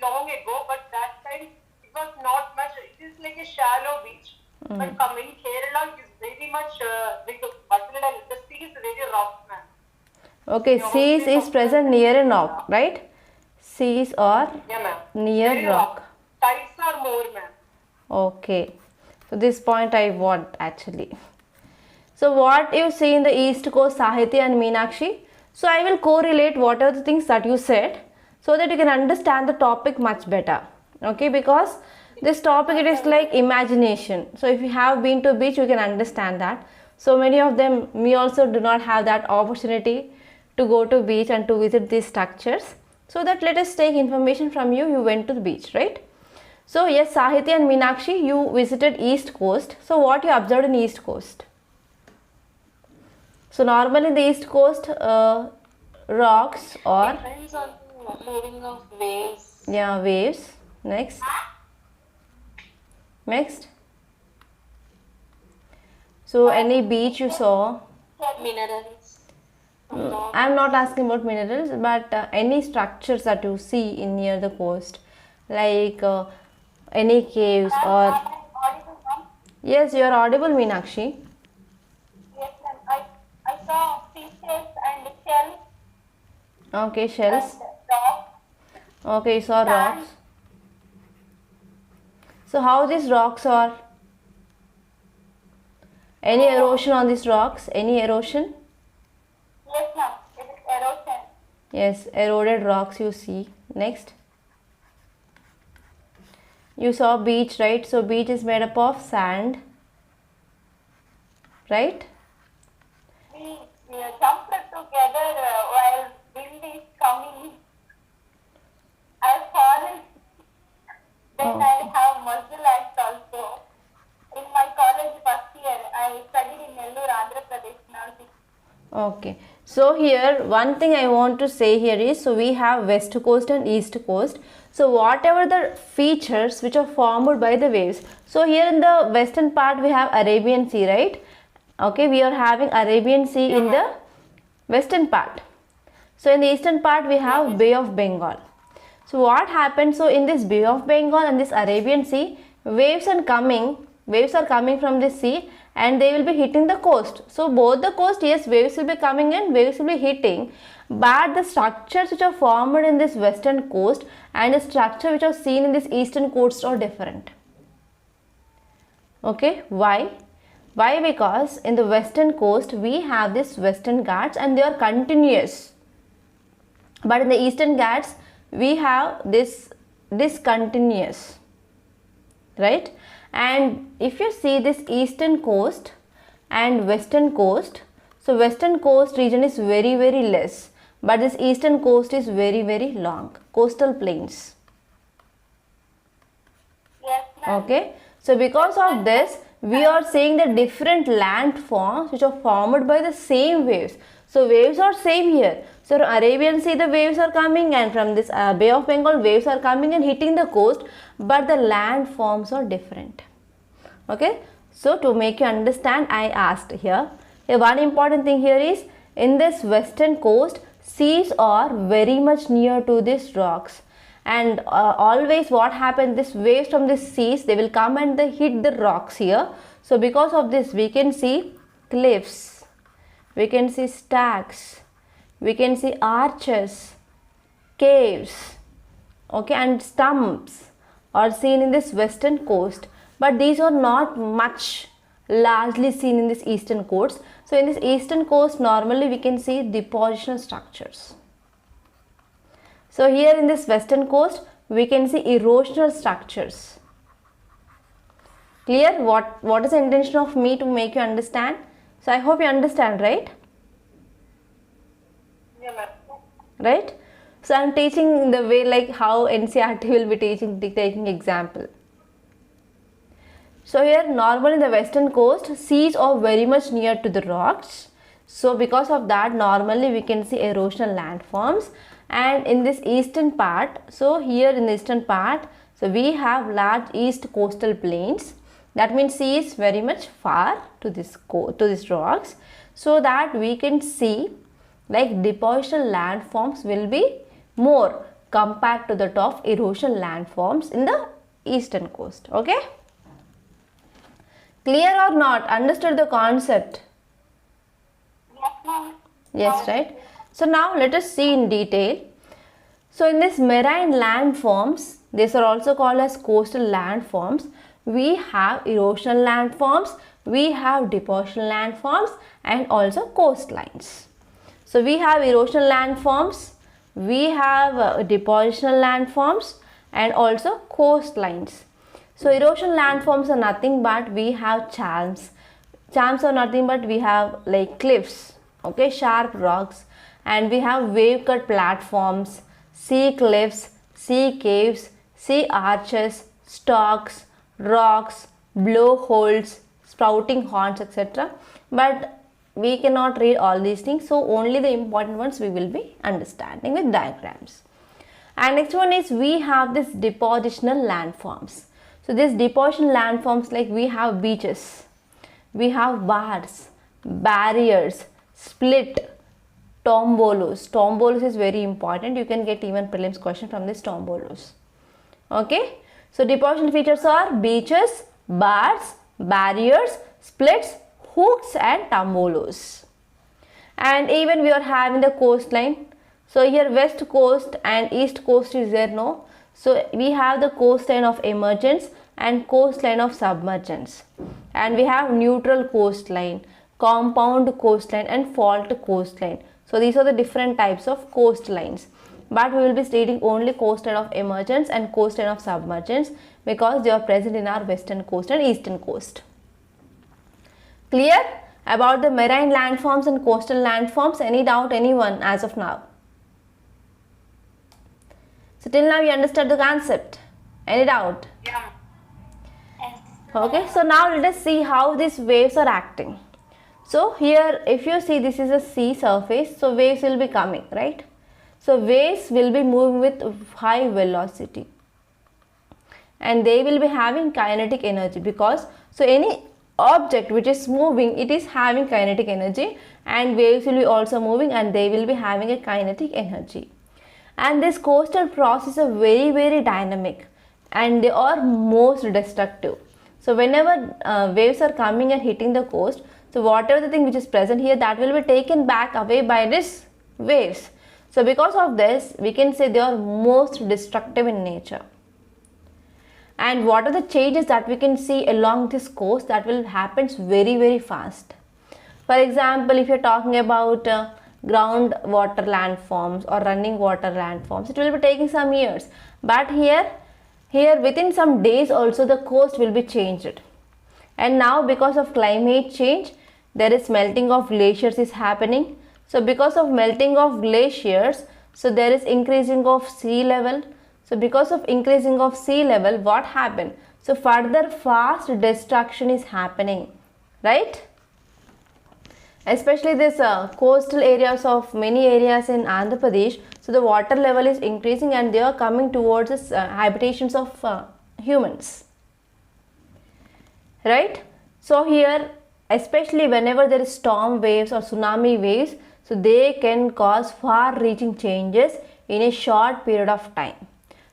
B: long ago, but that time it was not much. It is like a shallow beach. But coming Kerala, it is very much like the sea is very rough, ma'am.
A: Okay, seas is present near a rock, right? Seas are
B: Yeah, ma'am.
A: near
B: Very
A: rock.
B: Tides are more, ma'am.
A: Okay, so this point I want actually. So what you see in the East Coast, Sahiti and Meenakshi. So I will correlate whatever the things that you said so that you can understand the topic much better. Okay, because this topic, it is like imagination. So if you have been to beach, you can understand that. So many of them, me also do not have that opportunity to go to beach and to visit these structures. So that let us take information from you. You went to the beach, right? So yes, Sahiti and Meenakshi, you visited East Coast. So what you observed in East Coast? So normally in the East Coast, rocks or
C: depends on the moving of waves?
A: yeah, waves. Next. Next. So any beach you saw?
C: Minerals.
A: I am not asking about minerals, but any structures that you see in near the coast, like any caves or
C: Am I audible, ma'am?
A: yes, you are audible, Meenakshi.
C: Yes, ma'am. I saw fishes and shells
A: Okay, shells.
C: and rocks.
A: Okay, you saw rocks. So how these rocks are? Any erosion on these rocks? Any erosion?
C: Yes, ma'am. It is erosion.
A: Yes, eroded rocks you see. Next. You saw beach, right? So beach is made up of sand, right?
C: We jumped together while wind is coming. I've fallen. Then
A: Oh.
C: I have muscle act also. In my college first year, I studied in Nellore, Andhra Pradesh, nursing.
A: Okay. So here one thing I want to say here is, so we have West Coast and East Coast. So whatever the features which are formed by the waves. So here in the western part we have Arabian Sea, right? Okay, we are having Arabian Sea in the western part. So in the eastern part we have Bay of Bengal. So what happens? So in this Bay of Bengal and this Arabian Sea, waves are coming from the sea and they will be hitting the coast. So both the coast, yes, waves will be coming and waves will be hitting, but the structures which are formed in this western coast and the structure which are seen in this eastern coast are different. Okay, why? Why? Because in the western coast we have this western Ghats and they are continuous, but in the eastern Ghats we have this discontinuous, right? And if you see this eastern coast and western coast, so western coast region is very less, but this eastern coast is very long, coastal plains.
C: Yes, ma'am.
A: Okay, so because of this we are seeing the different landforms which are formed by the same waves. So waves are same here. So from Arabian Sea the waves are coming, and from this Bay of Bengal waves are coming and hitting the coast, but the landforms are different. Okay, so to make you understand, I asked here. One important thing here is, in this western coast seas are very much near to these rocks, and always what happens, this waves from the seas, they will come and they hit the rocks here. So because of this we can see cliffs, we can see stacks, we can see arches, caves, okay, and stumps are seen in this western coast, but these are not much largely seen in this eastern coast. So in this eastern coast normally we can see depositional structures. So here in this western coast we can see erosional structures. Clear? What is the intention of me to make you understand? So I hope you understand, right?
B: Yeah, ma'am.
A: Right? So I am teaching in the way like how NCERT will be taking example. So here normally in the western coast seas are very much near to the rocks. So because of that normally we can see erosional landforms. And in this eastern part, so here in the eastern part, so we have large east coastal plains. That means sea is very much far to this rocks, so that we can see like depositional landforms will be more compared to that of erosional landforms in the eastern coast. Okay, clear or not? Understood the concept?
C: Yes, ma'am.
A: Yes, right? So now let us see in detail. So in this marine landforms, these are also called as coastal landforms. We have erosional landforms, we have depositional landforms, and also coastlines. So we have erosional landforms, we have depositional landforms, and also coastlines. So erosional landforms are nothing but we have channels. Channels are nothing but we have like cliffs, okay, sharp rocks, and we have wave cut platforms, sea cliffs, sea caves, sea arches, stalks, rocks, blowholes, spouting horns, etc. But we cannot read all these things, so only the important ones we will be understanding with diagrams. And next one is we have this depositional landforms. So this depositional landforms, like we have beaches, we have bars, barriers, split, tombolos. Tombolos is very important. You can get even prelims question from this tombolos. Okay. So depositional features are beaches, bars, barriers, splits, hooks, and tombolos. And even we are having the coastline. So here west coast and east coast is there, no? So we have the coastline of emergence and coastline of submergence. And we have neutral coastline, compound coastline, and fault coastline. So these are the different types of coastlines, but we will be studying only coastline of emergence and coastline of submergence because they are present in our western coast and eastern coast. Clear about the marine landforms and coastal landforms? Any doubt, anyone as of now? So till now you understood the concept. Any doubt?
B: Yeah.
C: Yes.
A: Okay, so now let us see how these waves are acting. So here if you see, this is a sea surface, so waves will be coming, right? So waves will be moving with high velocity and they will be having kinetic energy, because so any object which is moving, it is having kinetic energy, and waves will be also moving and they will be having a kinetic energy. And this coastal process are very dynamic and they are most destructive. So whenever waves are coming and hitting the coast, so whatever the thing which is present here, that will be taken back away by this waves. So because of this, we can say they are most destructive in nature. And what are the changes that we can see along this coast that will happen very fast? For example, if you're talking about groundwater landforms or running water landforms, it will be taking some years. But here within some days also the coast will be changed. And now because of climate change, there is melting of glaciers is happening. So because of melting of glaciers, so there is increasing of sea level. So because of increasing of sea level, what happened? So further fast destruction is happening, right? Especially this coastal areas of many areas in Andhra Pradesh, so the water level is increasing and they are coming towards this habitations of humans, right? So here, especially whenever there is storm waves or tsunami waves, so they can cause far reaching changes in a short period of time.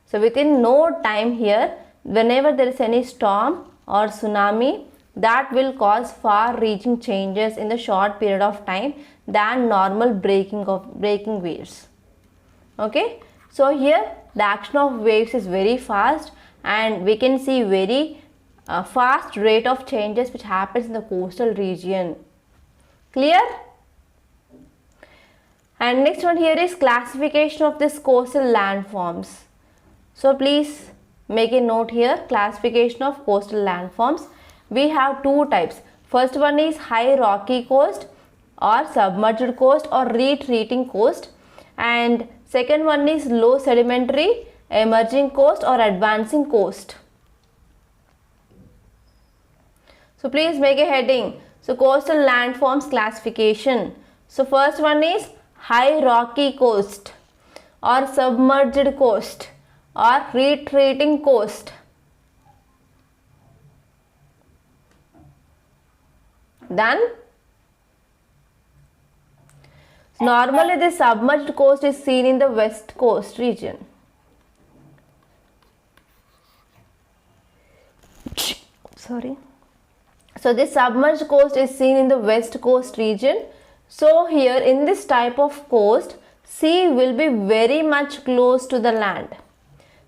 A: So within no time here, whenever there is any storm or tsunami, that will cause far reaching changes in the short period of time than normal breaking waves. Okay, so here the action of waves is very fast and we can see very fast rate of changes which happens in the coastal region. Clear? And next one here is classification of this coastal landforms. So please make a note here, classification of coastal landforms. We have two types. First one is high rocky coast or submerged coast or retreating coast, and second one is low sedimentary emerging coast or advancing coast. So please make a heading. So coastal landforms classification. So first one is high rocky coast or submerged coast or retreating coast. Then normally the submerged coast is seen in the west coast region. Sorry. So this submerged coast is seen in the west coast region. So here in this type of coast, sea will be very much close to the land.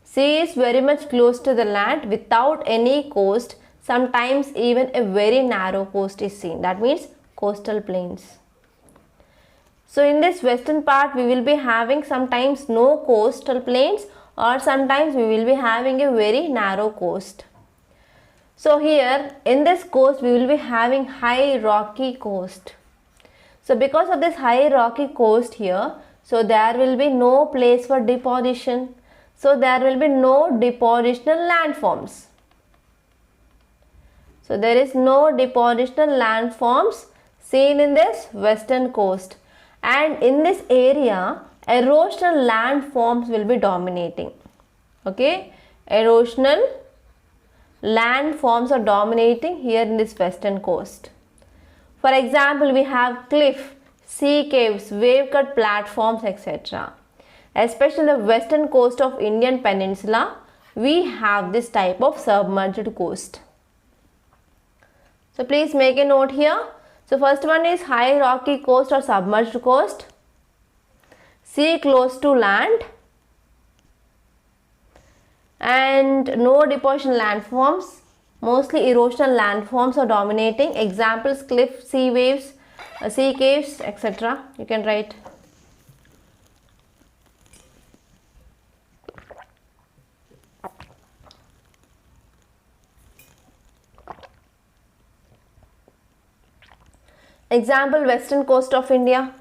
A: Sea is very much close to the land without any coast. Sometimes even a very narrow coast is seen. That means coastal plains. So in this western part, we will be having sometimes no coastal plains or sometimes we will be having a very narrow coast. So here in this coast, we will be having high rocky coast. So because of this high rocky coast here, so there will be no place for deposition. So there will be no depositional landforms. So there is no depositional landforms seen in this western coast, and in this area erosional landforms will be dominating. Okay, erosional landforms are dominating here in this western coast. For example, we have cliff, sea caves, wave cut platforms, etc. Especially the western coast of Indian peninsula, we have this type of submerged coast. So please make a note here. So first one is high rocky coast or submerged coast, sea close to land, and no depositional landforms. Mostly erosional landforms are dominating. Examples: cliff, sea waves, sea caves, etc. You can write. Example: western coast of India.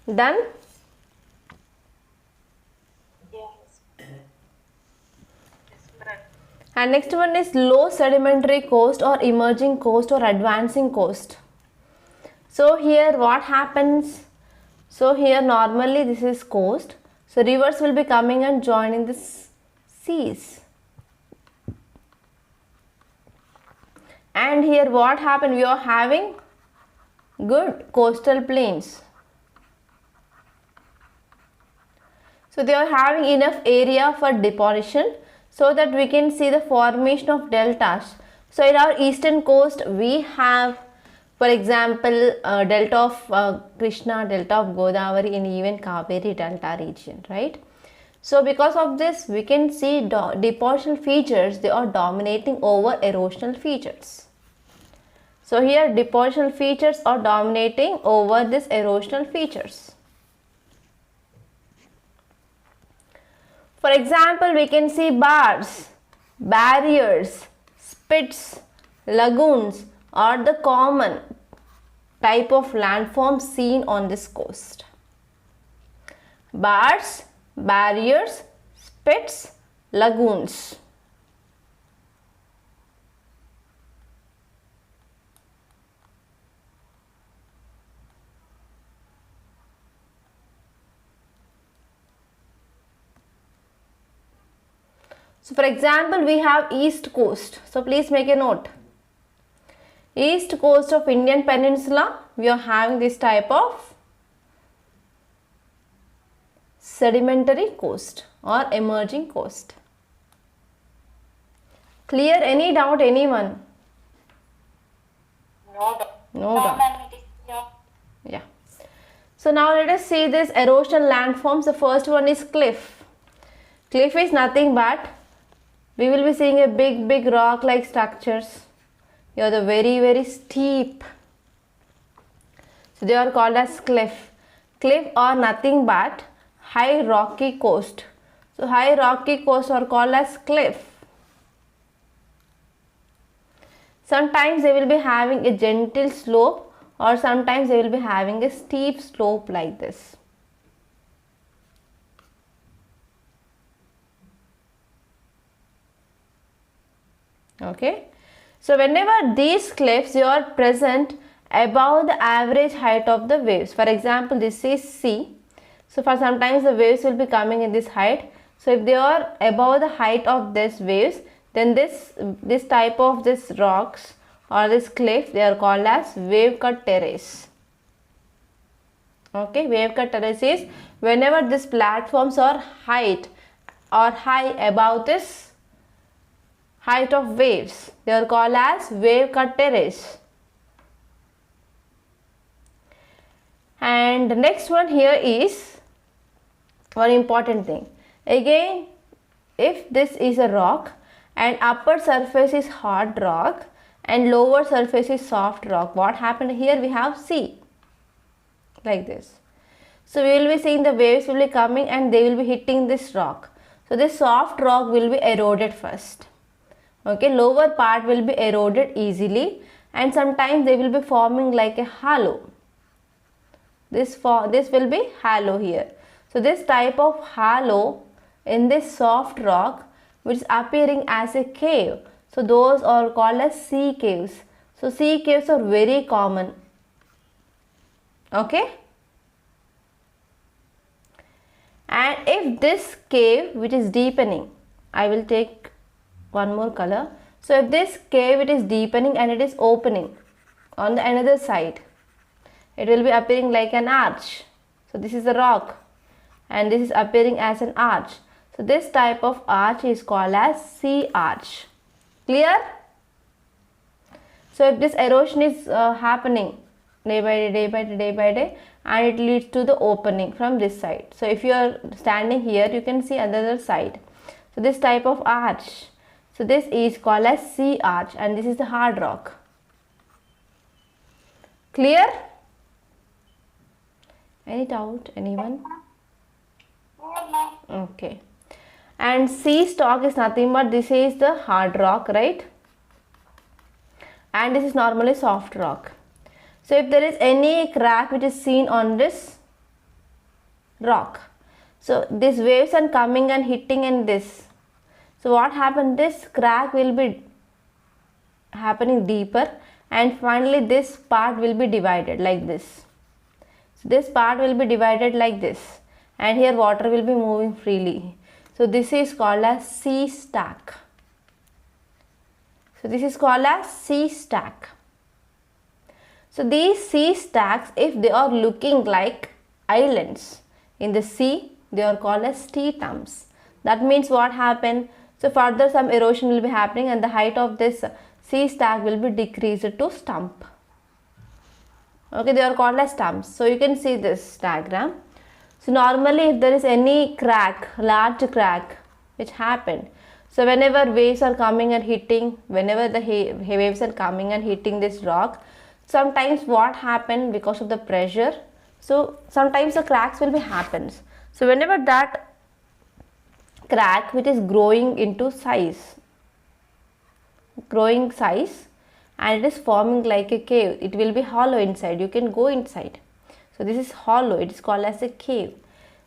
A: Done? And next one is low sedimentary coast or emerging coast or advancing coast. So here what happens? So here normally this is coast. So rivers will be coming and joining the seas. And here what happened? We are having good coastal plains. So they are having enough area for deposition so that we can see the formation of deltas. So in our eastern coast we have, for example, delta of Krishna, delta of Godavari, and even Kaveri delta region, right? So because of this we can see depositional features, they are dominating over erosional features. So here depositional features are dominating over this erosional features. For example, we can see bars, barriers, spits, lagoons are the common type of landforms seen on this coast. Bars, barriers, spits, lagoons. So for example, we have east coast. So please make a note. East coast of Indian Peninsula, we are having this type of sedimentary coast or emerging coast. Clear? Any doubt, anyone?
B: No doubt.
A: No doubt. Yeah. So now let us see this erosional landforms. The first one is cliff. Cliff is nothing but we will be seeing a big rock like structures. Here the very steep. So they are called as cliff. Cliff are nothing but high rocky coast. So high rocky coasts are called as cliff. Sometimes they will be having a gentle slope or sometimes they will be having a steep slope like this. Okay, so whenever these cliffs are present above the average height of the waves, for example this is sea, so for sometimes the waves will be coming in this height. So if they are above the height of this waves, then this type of this rocks or this cliff, they are called as wave cut terrace. Okay, wave cut terrace is whenever these platforms are height or high above this height of waves, they are called as wave cut terrace. And the next one here is one important thing. Again, if this is a rock and upper surface is hard rock and lower surface is soft rock, what happened here? We have sea like this. So we will be seeing the waves will be coming and they will be hitting this rock. So this soft rock will be eroded first. Okay, lower part will be eroded easily and sometimes they will be forming like a hollow. This will be hollow here. So this type of hollow in this soft rock which is appearing as a cave. So those are called as sea caves. So sea caves are very common. Okay. And if this cave which is deepening, I will take one more color. So if this cave it is deepening and it is opening on the another side, it will be appearing like an arch. So this is a rock and this is appearing as an arch. So this type of arch is called as sea arch. Clear? So if this erosion is happening day by day and it leads to the opening from this side. So if you are standing here, you can see another side. So this type of arch. So this is called as sea arch and this is the hard rock. Clear? Any doubt? Anyone? Okay. And sea stock is nothing but this is the hard rock, right? And this is normally soft rock. So if there is any crack which is seen on this rock, so these waves are coming and hitting in this. So what happened? This crack will be happening deeper and finally this part will be divided like this. So this part will be divided like this, and here water will be moving freely. So this is called as sea stack. So this is called as sea stack. So these sea stacks, if they are looking like islands in the sea, they are called as stratum's. That means what happened? So further some erosion will be happening and the height of this sea stack will be decreased to stump. Okay, they are called as stumps. So you can see this diagram. So normally if there is any crack, large crack which happened, so whenever waves are coming and hitting, whenever the waves are coming and hitting this rock, sometimes what happened because of the pressure, so sometimes the cracks will be happens. So whenever that crack which is growing size and it is forming like a cave, it will be hollow inside, you can go inside. So this is hollow, it is called as a cave.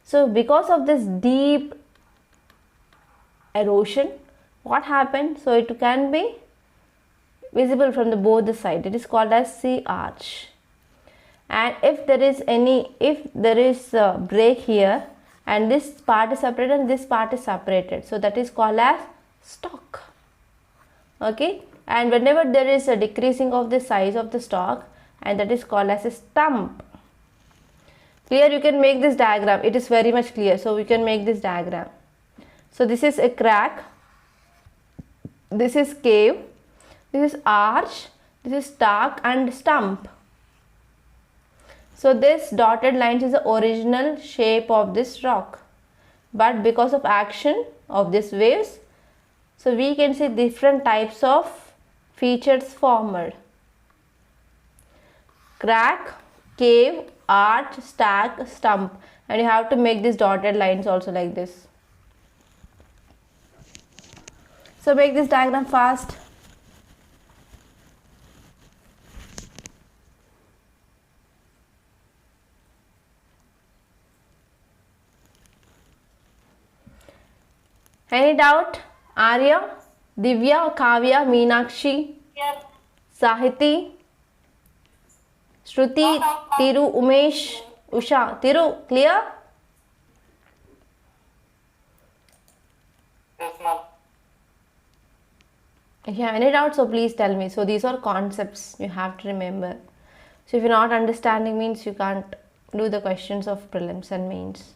A: So because of this deep erosion, what happened? So it can be visible from both the side, it is called as sea arch. And if there is a break here and this part is separated and this part is separated, so that is called as stalk. Okay, and whenever there is a decreasing of the size of the stalk, and that is called as a stump. Clear? You can make this diagram, it is very much clear. So we can make this diagram. So this is a crack, this is cave, this is arch, this is stalk and stump. So this dotted lines is the original shape of this rock, but because of action of these waves, so we can see different types of features formed: crack, cave, arch, stack, stump. And you have to make these dotted lines also like this. So make this diagram fast. Any doubt? Arya, Divya, Kavya, Meenakshi,
C: Yes.
A: Sahiti, Shruti, Tiru, Umesh, Usha. Tiru, clear?
B: Yes, ma'am.
A: If you have any doubts, so please tell me. So these are concepts you have to remember. So if you're not understanding, means you can't do the questions of prelims and mains.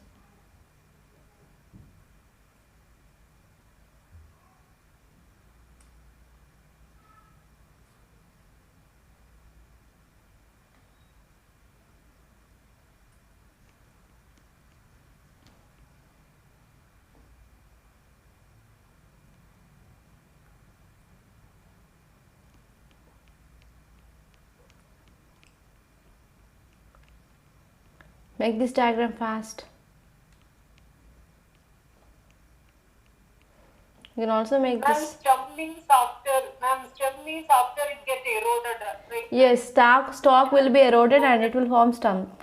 A: Make this diagram fast. You can also make
B: Ma'am,
A: this.
B: stem leaves after it get eroded, right?
A: Yes, stalk will be eroded and it will form stump.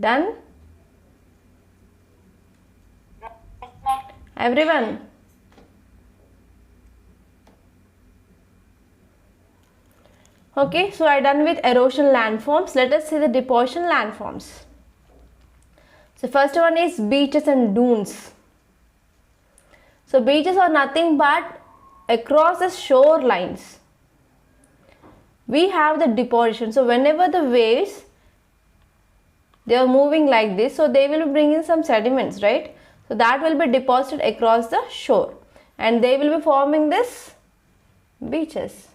A: Done? Everyone? Okay, so I done with erosional landforms. Let us see the depositional landforms. So first one is beaches and dunes. So beaches are nothing but across the shore lines. We have the deposition. So whenever the waves, they are moving like this, so they will bring in some sediments, right? So that will be deposited across the shore. and they will be forming this beaches.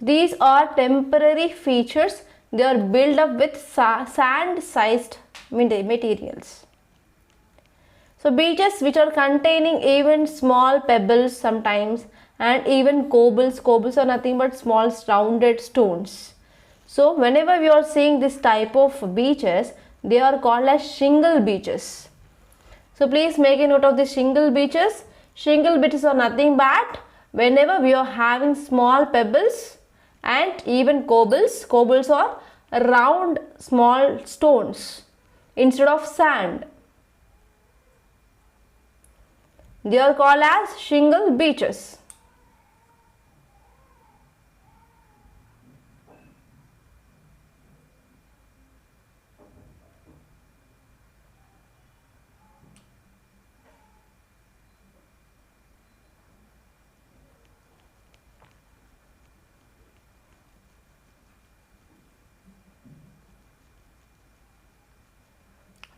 A: These are temporary features. They are built up with sand sized materials. So beaches which are containing even small pebbles sometimes, and even cobbles. Cobbles are nothing but small rounded stones. So whenever we are seeing this type of beaches, they are called as shingle beaches. So please make a note of the shingle beaches. Shingle beaches are nothing but whenever we are having small pebbles and even cobbles. Cobbles are round small stones instead of sand. They are called as shingle beaches.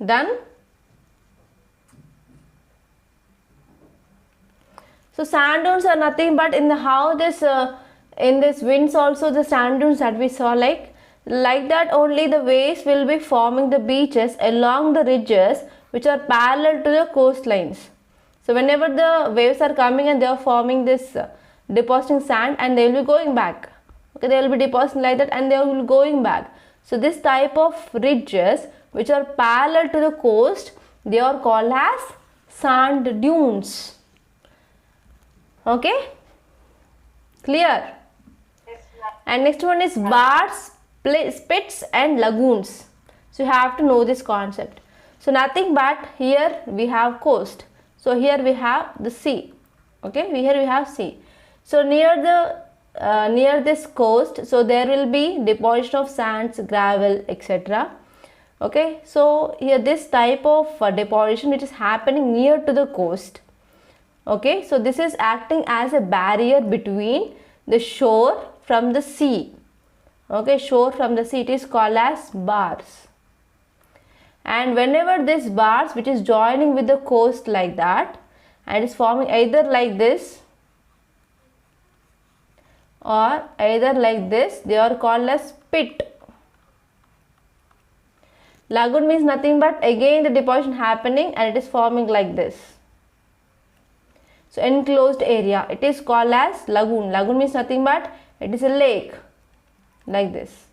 A: Done? So sand dunes are nothing but in the how this in this winds also the sand dunes that we saw like that only the waves will be forming the beaches along the ridges which are parallel to the coastlines. So whenever the waves are coming and they are forming this depositing sand, and they will be going back. Okay, they will be depositing like that and they will be going back. So this type of ridges which are parallel to the coast, they are called as sand dunes. Okay, clear?
B: Yes, ma'am.
A: And next one is bars, spits and lagoons. So you have to know this concept. So nothing but here we have coast. So here we have the sea. Okay, here we have sea. So near this coast, so there will be deposition of sands, gravel, etc. Okay, so here this type of deposition which is happening near to the coast. Okay, so this is acting as a barrier between the shore from the sea. Okay, shore from the sea, it is called as bars. And whenever this bars which is joining with the coast like that and is forming either like this or either like this, they are called as spit. Lagoon means nothing but again the deposition happening and it is forming like this. So enclosed area, it is called as lagoon. Lagoon means nothing but it is a lake like this.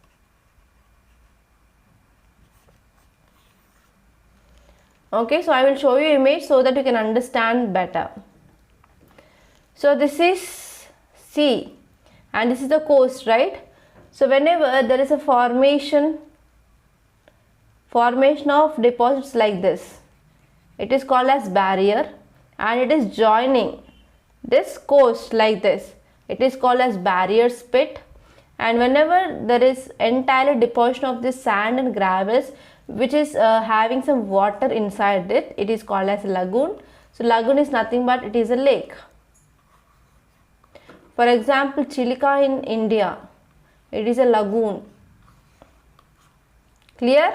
A: Okay, so I will show you image so that you can understand better. So this is sea and this is the coast, right? So whenever there is a formation of deposits like this, it is called as barrier, and it is joining this coast like this, it is called as barrier spit. And whenever there is entirely deposition of this sand and gravels which is having some water inside it, it is called as lagoon. So lagoon is nothing but it is a lake. For example, Chilika in India, it is a lagoon. Clear?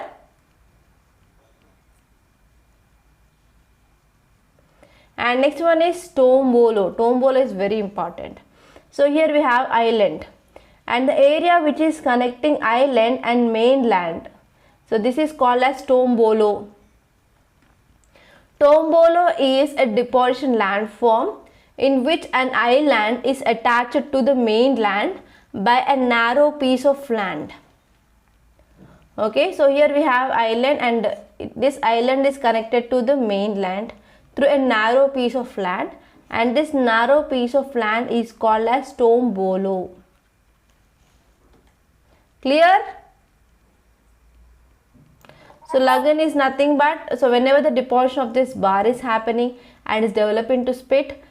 A: And next one is tombolo. Tombolo is very important. So here we have island and the area which is connecting island and mainland. So this is called as tombolo. Tombolo is a deposition landform in which an island is attached to the mainland by a narrow piece of land. Okay, so here we have island and this island is connected to the mainland through a narrow piece of land, and this narrow piece of land is called as tombolo. Clear? So lagoon is nothing but, so whenever the deposition of this bar is happening and is developing to spit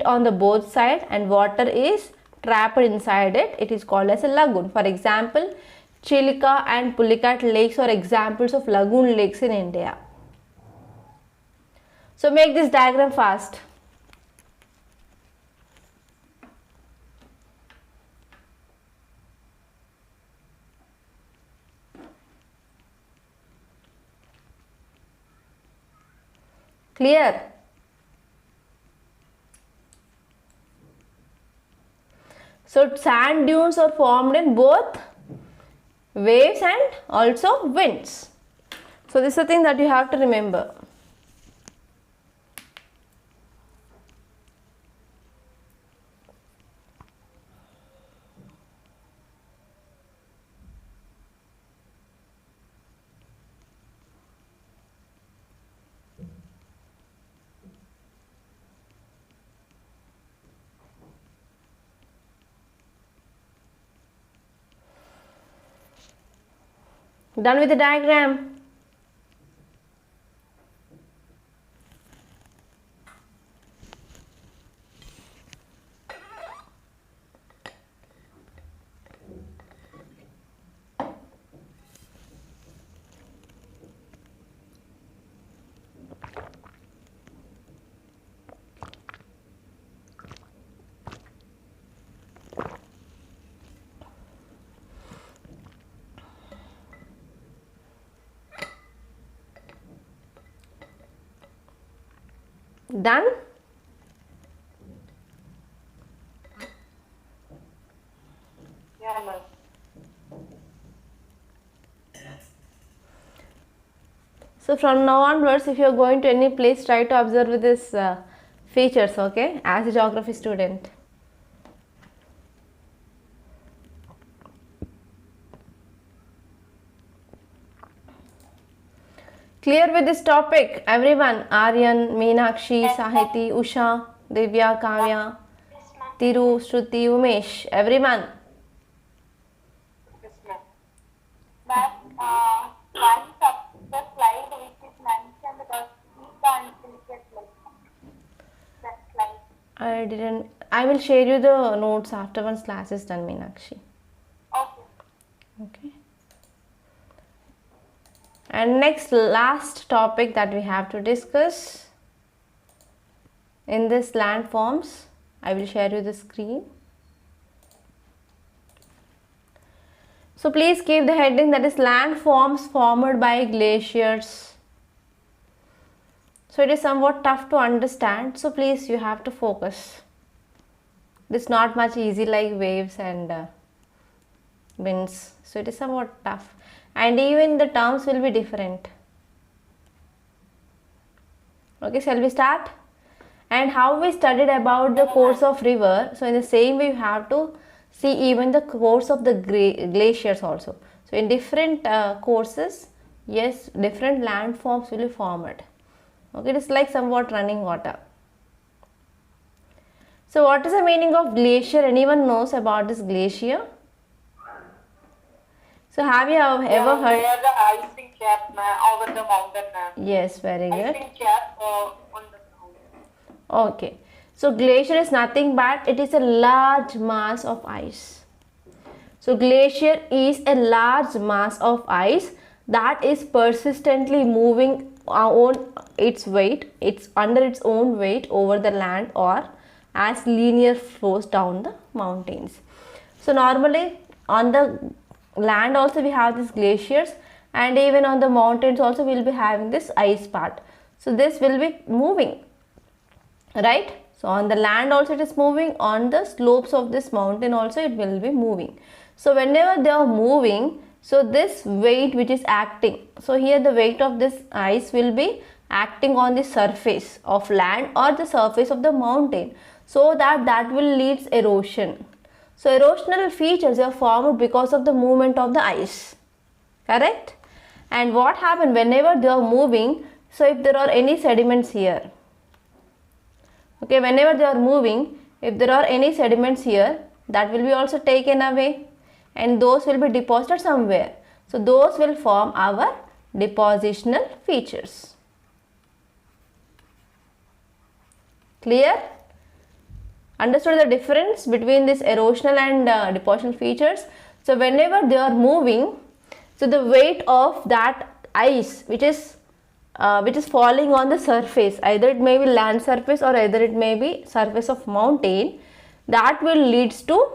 A: on the both side and water is trapped inside it, it is called as a lagoon. For example, Chilika and Pulicat lakes are examples of lagoon lakes in India. So make this diagram fast. Clear? So sand dunes are formed in both waves and also winds. So this is the thing that you have to remember. Done with the diagram? Done?
B: Yeah, ma'am.
A: So from now onwards, if you are going to any place, try to observe with this features, okay, as a geography student. Clear with this topic, everyone? Aryan, Meenakshi, Sahiti, Usha, Divya, Kavya,
C: Yes, ma'am.
A: Tiru, Shruti, Umesh, everyone.
B: Yes, ma'am.
C: Ma'am, one of the slide which is mentioned about theta and silicate like that slide.
A: I will share you the notes after once class is done, Meenakshi.
C: Okay.
A: Okay. And next, last topic that we have to discuss in this landforms, I will share you the screen. So please keep the heading that is landforms formed by glaciers. So it is somewhat tough to understand, so please you have to focus. This is not much easy like waves and winds, so it is somewhat tough. And even the terms will be different. Okay, shall we start? And how we studied about the course of river, so in the same way you have to see even the course of the glaciers also. So in different courses, yes, different landforms will be formed. Okay, it is like somewhat running water. So what is the meaning of glacier? Anyone knows about this glacier? So have you ever
B: Yeah,
A: heard?
B: they are the icing cap, ma'am, over the mountain, ma'am.
A: Yes, very good.
B: Icing cap on the ground.
A: Okay, so glacier is nothing but it is a large mass of ice. So glacier is a large mass of ice that is persistently moving on its weight, it's under its own weight over the land or as linear flows down the mountains. So normally on the land also we have these glaciers, and even on the mountains also we will be having this ice part. So this will be moving, right? So on the land also it is moving, on the slopes of this mountain also it will be moving. So whenever they are moving, so this weight which is acting, so here the weight of this ice will be acting on the surface of land or the surface of the mountain, so that will leads erosion. So erosional features are formed because of the movement of the ice, correct? And what happens whenever they are moving, so if there are any sediments here, okay, whenever they are moving, if there are any sediments here, that will be also taken away and those will be deposited somewhere. So those will form our depositional features. Clear? Understood the difference between this erosional and depositional features? So whenever they are moving, so the weight of that ice which is falling on the surface, either it may be land surface or either it may be surface of mountain, that will leads to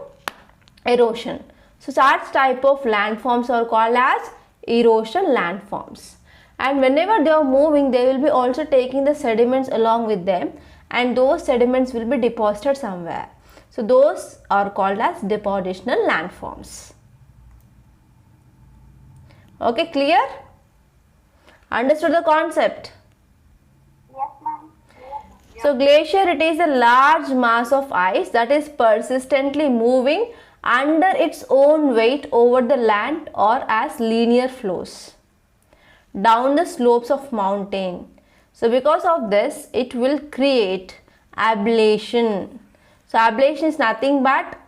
A: erosion. So such type of landforms are called as erosion landforms. And whenever they are moving, they will be also taking the sediments along with them, and those sediments will be deposited somewhere. So those are called as depositional landforms. Okay, clear? Understood the concept?
C: Yes, ma'am.
A: So glacier, it is a large mass of ice that is persistently moving under its own weight over the land or as linear flows down the slopes of mountain. So because of this, it will create ablation. So ablation is nothing but,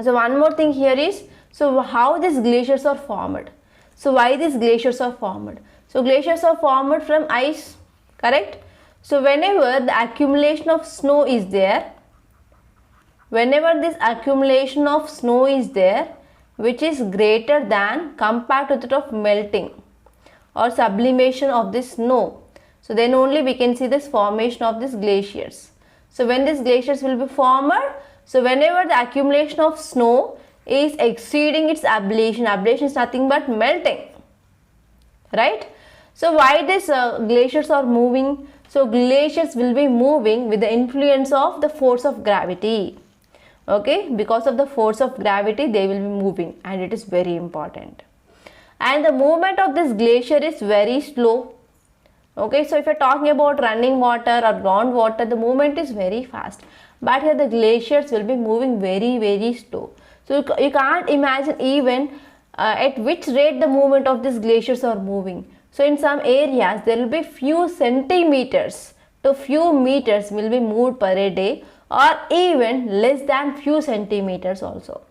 A: so one more thing here is, so how these glaciers are formed. So why these glaciers are formed? So glaciers are formed from ice, correct? So whenever the accumulation of snow is there, whenever this accumulation of snow is there, which is greater than compared to that of melting or sublimation of this snow, so then only we can see this formation of these glaciers. So when these glaciers will be formed, so whenever the accumulation of snow is exceeding its ablation, ablation is nothing but melting, right? So why these glaciers are moving? So glaciers will be moving with the influence of the force of gravity. Okay, because of the force of gravity they will be moving, and it is very important. And the movement of this glacier is very slow. Okay, so if you're talking about running water or groundwater, the movement is very fast, but here the glaciers will be moving very slow. So you can't imagine even at which rate the movement of these glaciers are moving. So in some areas there will be few centimeters to few meters will be moved per a day, or even less than few centimeters also.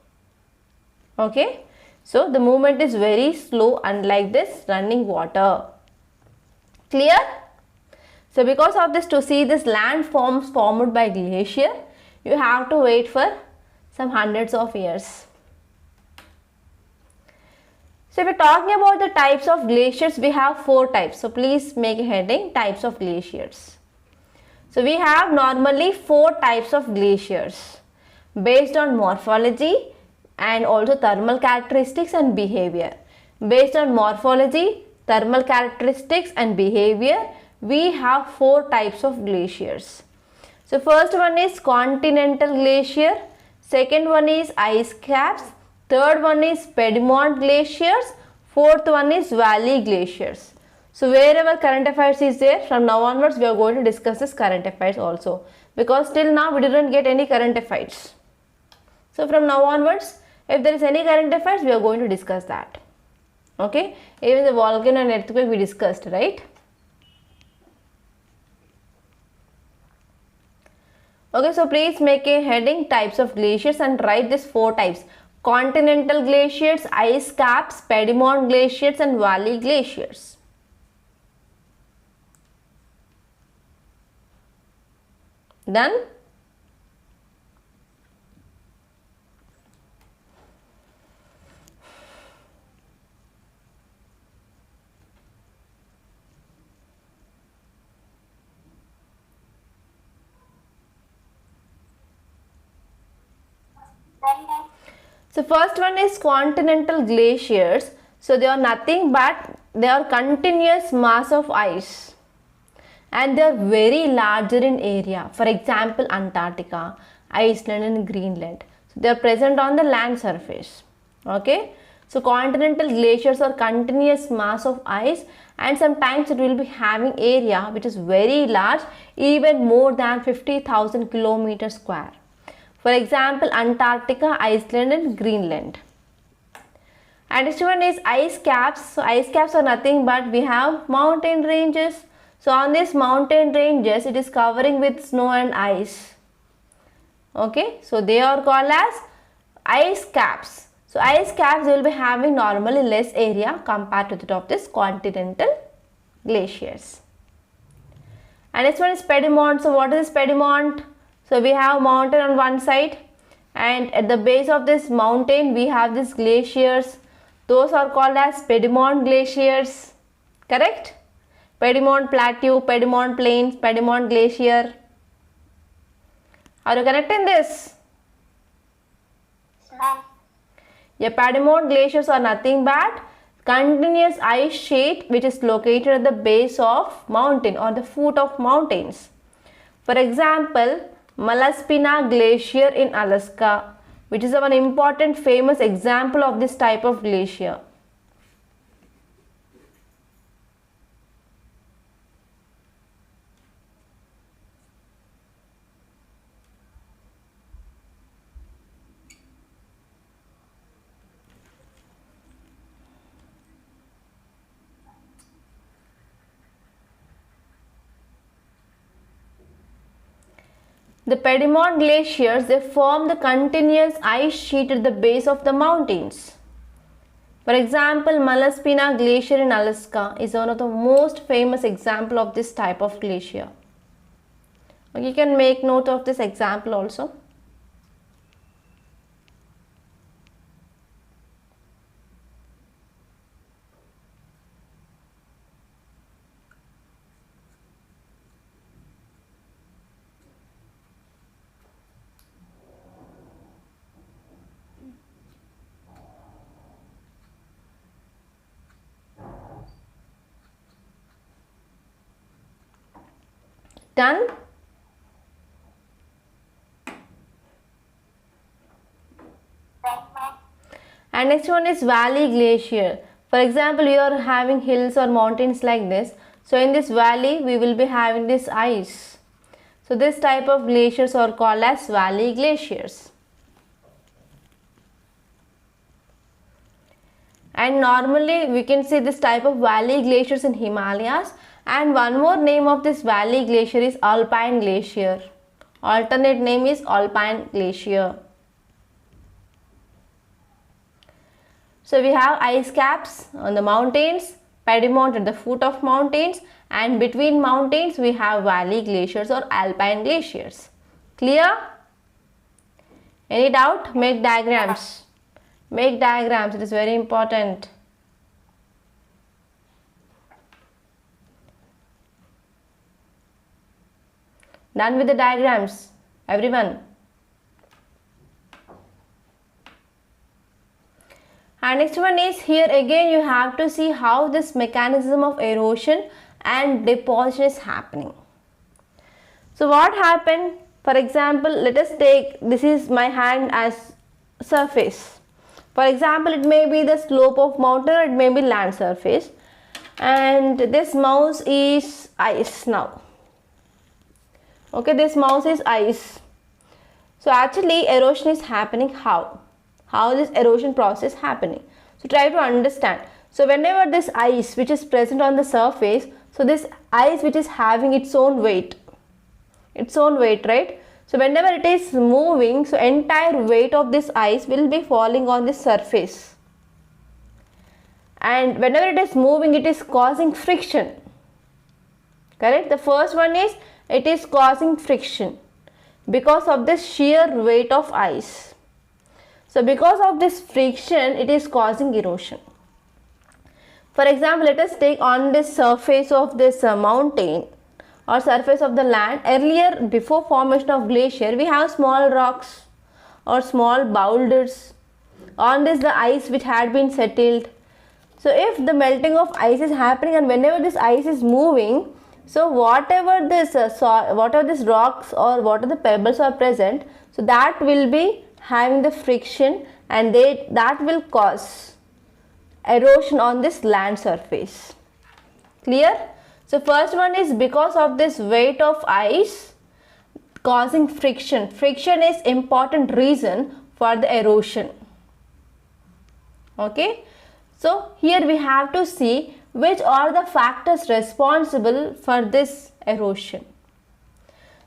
A: Okay, so the movement is very slow, unlike this running water. Clear? So because of this, to see this landforms formed by glacier, you have to wait for some hundreds of years. So if we are talking about the types of glaciers, we have 4 types. So please make a heading, types of glaciers. So we have normally 4 types of glaciers based on morphology and also thermal characteristics and behavior. Based on morphology, thermal characteristics and behavior, we have 4 types of glaciers. So first one is continental glacier, second one is ice caps, third one is Piedmont glaciers, fourth one is valley glaciers. So wherever current affairs is there, from now onwards we are going to discuss this current affairs also, because till now we didn't get any current affairs. So from now onwards, if there is any current affairs, we are going to discuss that. Okay, even the volcano and earthquake we discussed, right? Okay, so please make a heading, types of glaciers, and write these 4 types: continental glaciers, ice caps, Piedmont glaciers and valley glaciers. Done? So first one is continental glaciers. So they are nothing but they are continuous mass of ice, and they are very larger in area. For example, Antarctica, Iceland and Greenland. So they are present on the land surface. Okay. So continental glaciers are continuous mass of ice, and sometimes it will be having area which is very large, even more than 50,000 kilometers square. For example, Antarctica, Iceland and Greenland. And next one is ice caps. So ice caps are nothing but we have mountain ranges. So on these mountain ranges, it is covering with snow and ice. Okay, so they are called as ice caps. So ice caps will be having normally less area compared to that of this continental glaciers. And next one is Piedmont. So what is Piedmont? So we have mountain on one side, and at the base of this mountain we have these glaciers. Those are called as Piedmont glaciers. Correct? Piedmont Plateau, Piedmont Plains, Piedmont Glacier. Are you connecting this? Yeah, Piedmont glaciers are nothing but continuous ice sheet which is located at the base of mountain or the foot of mountains. For example, Malaspina Glacier in Alaska, which is an important famous example of this type of glacier. The Piedmont glaciers, they form the continuous ice sheet at the base of the mountains. For example, Malaspina Glacier in Alaska is one of the most famous example of this type of glacier. You can make note of this example also. Done? And next one is valley glacier. For example, you are having hills or mountains like this. So in this valley, we will be having this ice. So this type of glaciers are called as valley glaciers. And normally we can see this type of valley glaciers in Himalayas. And one more name of this valley glacier is alpine glacier. Alternate name is alpine glacier. So we have ice caps on the mountains, Piedmont at the foot of mountains, and between mountains we have valley glaciers or alpine glaciers. Clear? Any doubt? Make diagrams. Make diagrams, it is very important. Done with the diagrams, everyone. And next one is, here again you have to see how this mechanism of erosion and deposition is happening. So what happened? For example, let us take, this is my hand as surface. For example, it may be the slope of mountain or it may be land surface. And this mouse is ice now. Okay, this mouse is ice. So actually erosion is happening how? How this erosion process happening? So try to understand. So whenever this ice which is present on the surface, so this ice which is having its own weight, right? So whenever it is moving, so entire weight of this ice will be falling on the surface. And whenever it is moving, it is causing friction. Correct? The first one is, it is causing friction because of this sheer weight of ice. So because of this friction, it is causing erosion. For example, let us take on this surface of this mountain or surface of the land. Earlier, before formation of glacier, we have small rocks or small boulders. On this, the ice which had been settled. So if the melting of ice is happening and whenever this ice is moving, so whatever this rocks or what are the pebbles are present, so that will be having the friction and that will cause erosion on this land surface. Clear? So first one is because of this weight of ice causing friction. Friction is important reason for the erosion. Okay. So here we have to see which are the factors responsible for this erosion.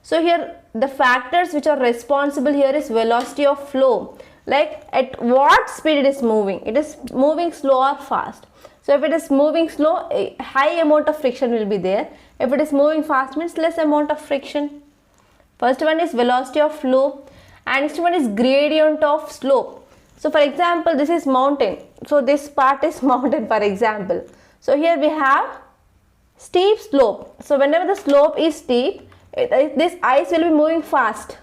A: So here the factors which are responsible here is velocity of flow. Like at what speed it is moving. It is moving slow or fast. So if it is moving slow, a high amount of friction will be there. If it is moving fast, means less amount of friction. First one is velocity of flow and next one is gradient of slope. So for example, this is mountain. So this part is mountain, for example. So here we have steep slope. So whenever the slope is steep, this ice will be moving fast.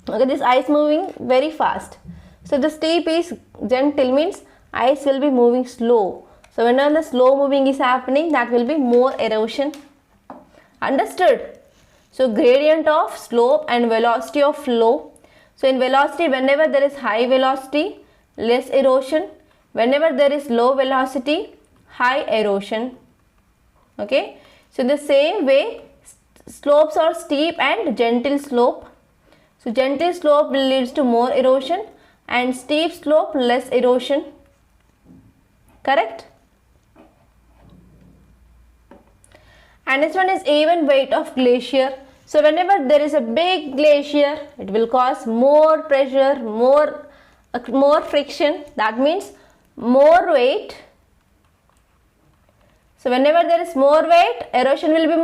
A: Okay, this ice moving very fast. So the steep is gentle, means ice will be moving slow. So whenever the slow moving is happening, that will be more erosion. Understood? So gradient of slope and velocity of flow. So in velocity, whenever there is high velocity, less erosion. Whenever there is low velocity, high erosion. Okay. So in the same way, slopes are steep and gentle slope. So gentle slope leads to more erosion and steep slope less erosion. Correct? And this one is even weight of glacier. So whenever there is a big glacier, it will cause more pressure, more friction. That means more weight. So whenever there is more weight, erosion will be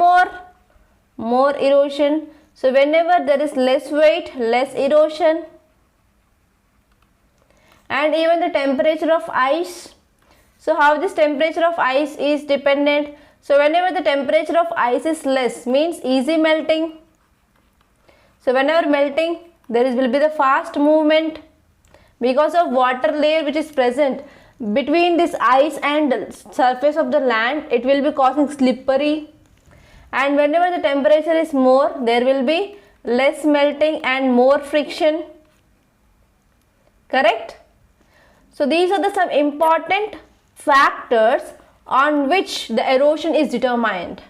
A: more erosion. So whenever there is less weight, less erosion. And even the temperature of ice. So how this temperature of ice is dependent? So whenever the temperature of ice is less, means easy melting. So whenever melting, will be the fast movement. Because of water layer which is present between this ice and surface of the land, it will be causing slippery. And whenever the temperature is more, there will be less melting and more friction. Correct? So these are the some important factors on which the erosion is determined.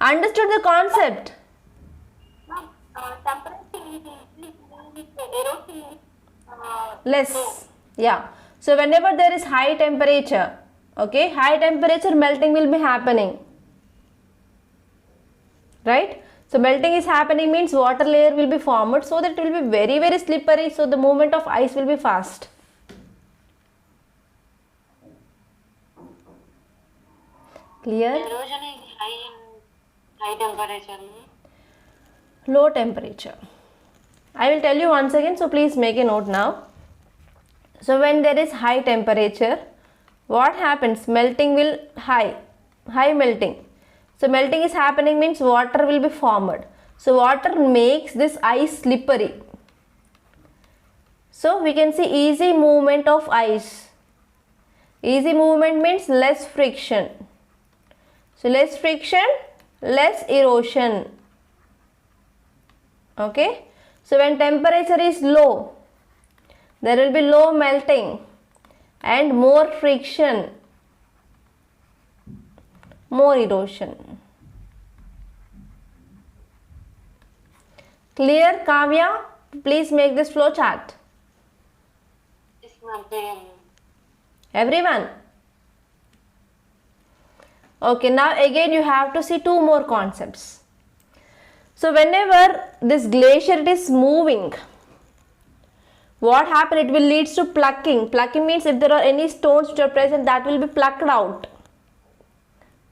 A: Understood the concept?
C: Temperature is erosion is
A: Less.
C: low.
A: Yeah. So whenever there is high temperature, okay, high temperature melting will be happening. Right? So melting is happening means water layer will be formed, so that it will be very, very slippery. So the movement of ice will be fast. Clear?
D: Erosion is high in high temperature.
A: Low temperature. I will tell you once again, so please make a note now. So when there is high temperature, what happens? Melting will high melting. So melting is happening means water will be formed. So water makes this ice slippery. So we can see easy movement of ice. Easy movement means less friction. So less friction, less erosion. Okay. So when temperature is low, there will be low melting and more friction, more erosion. Clear, Kavya? Please make this flow chart.
D: Yes, ma'am. Clear.
A: Everyone? Okay, now again you have to see two more concepts. So whenever this glacier it is moving, what happens? It will lead to plucking. Plucking means if there are any stones which are present, that will be plucked out.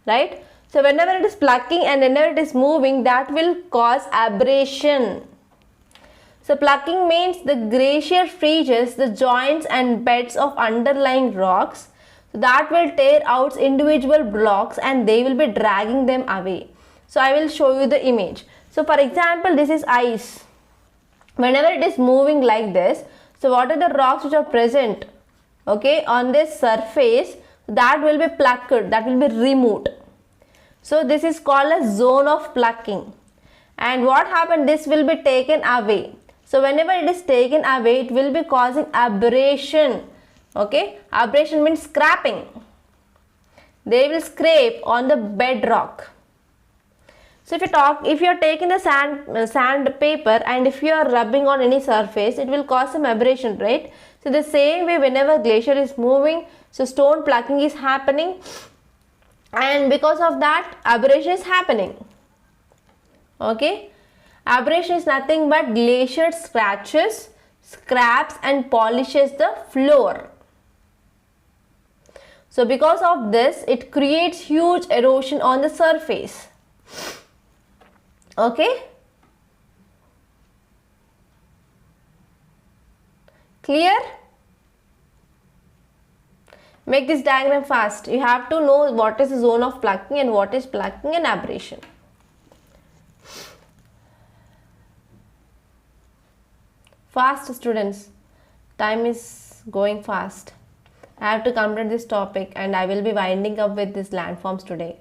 A: Right? So whenever it is plucking and whenever it is moving, that will cause abrasion. So plucking means the glacier freezes the joints and beds of underlying rocks. So that will tear out individual blocks and they will be dragging them away. So I will show you the image. So for example, this is ice. Whenever it is moving like this, so what are the rocks which are present, okay, on this surface, that will be plucked, that will be removed. So this is called a zone of plucking. And what happened? This will be taken away. So whenever it is taken away, it will be causing abrasion. Okay, abrasion means scraping. They will scrape on the bedrock. So if you are taking the sand paper and if you are rubbing on any surface, it will cause some abrasion, right? So the same way, whenever glacier is moving, so stone plucking is happening, and because of that, abrasion is happening. Okay, abrasion is nothing but glacier scratches, scraps and polishes the floor. So because of this, it creates huge erosion on the surface. Okay? Clear? Make this diagram fast. You have to know what is the zone of plucking and what is plucking and abrasion. Fast, students. Time is going fast. I have to complete this topic and I will be winding up with this landforms today.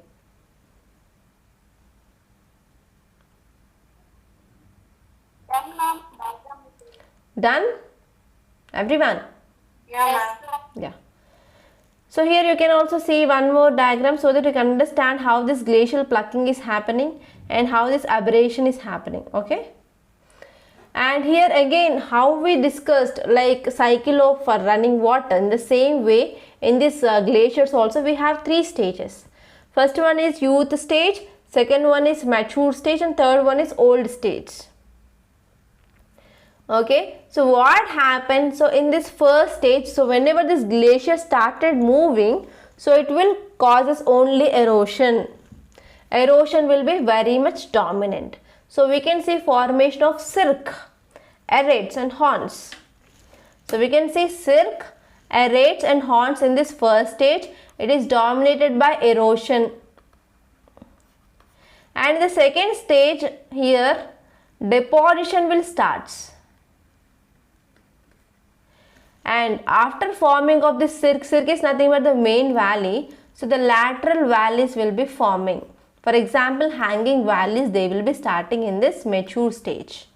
A: Done? Everyone?
B: Yeah, ma'am.
A: Yeah. So here you can also see one more diagram so that you can understand how this glacial plucking is happening and how this aberration is happening. Okay. And here again how we discussed like cycle of running water, in the same way in this glaciers also we have three stages. First one is youth stage, second one is mature stage, and third one is old stage. Okay, so what happened? So in this first stage, so whenever this glacier started moving, so it will causes only erosion. Erosion will be very much dominant. So we can see formation of cirque, arrates and horns. So we can see cirque, arrates and horns in this first stage. It is dominated by erosion. And the second stage here, deposition will start. And after forming of this cirque is nothing but the main valley, so the lateral valleys will be forming. For example, hanging valleys, they will be starting in this mature stage.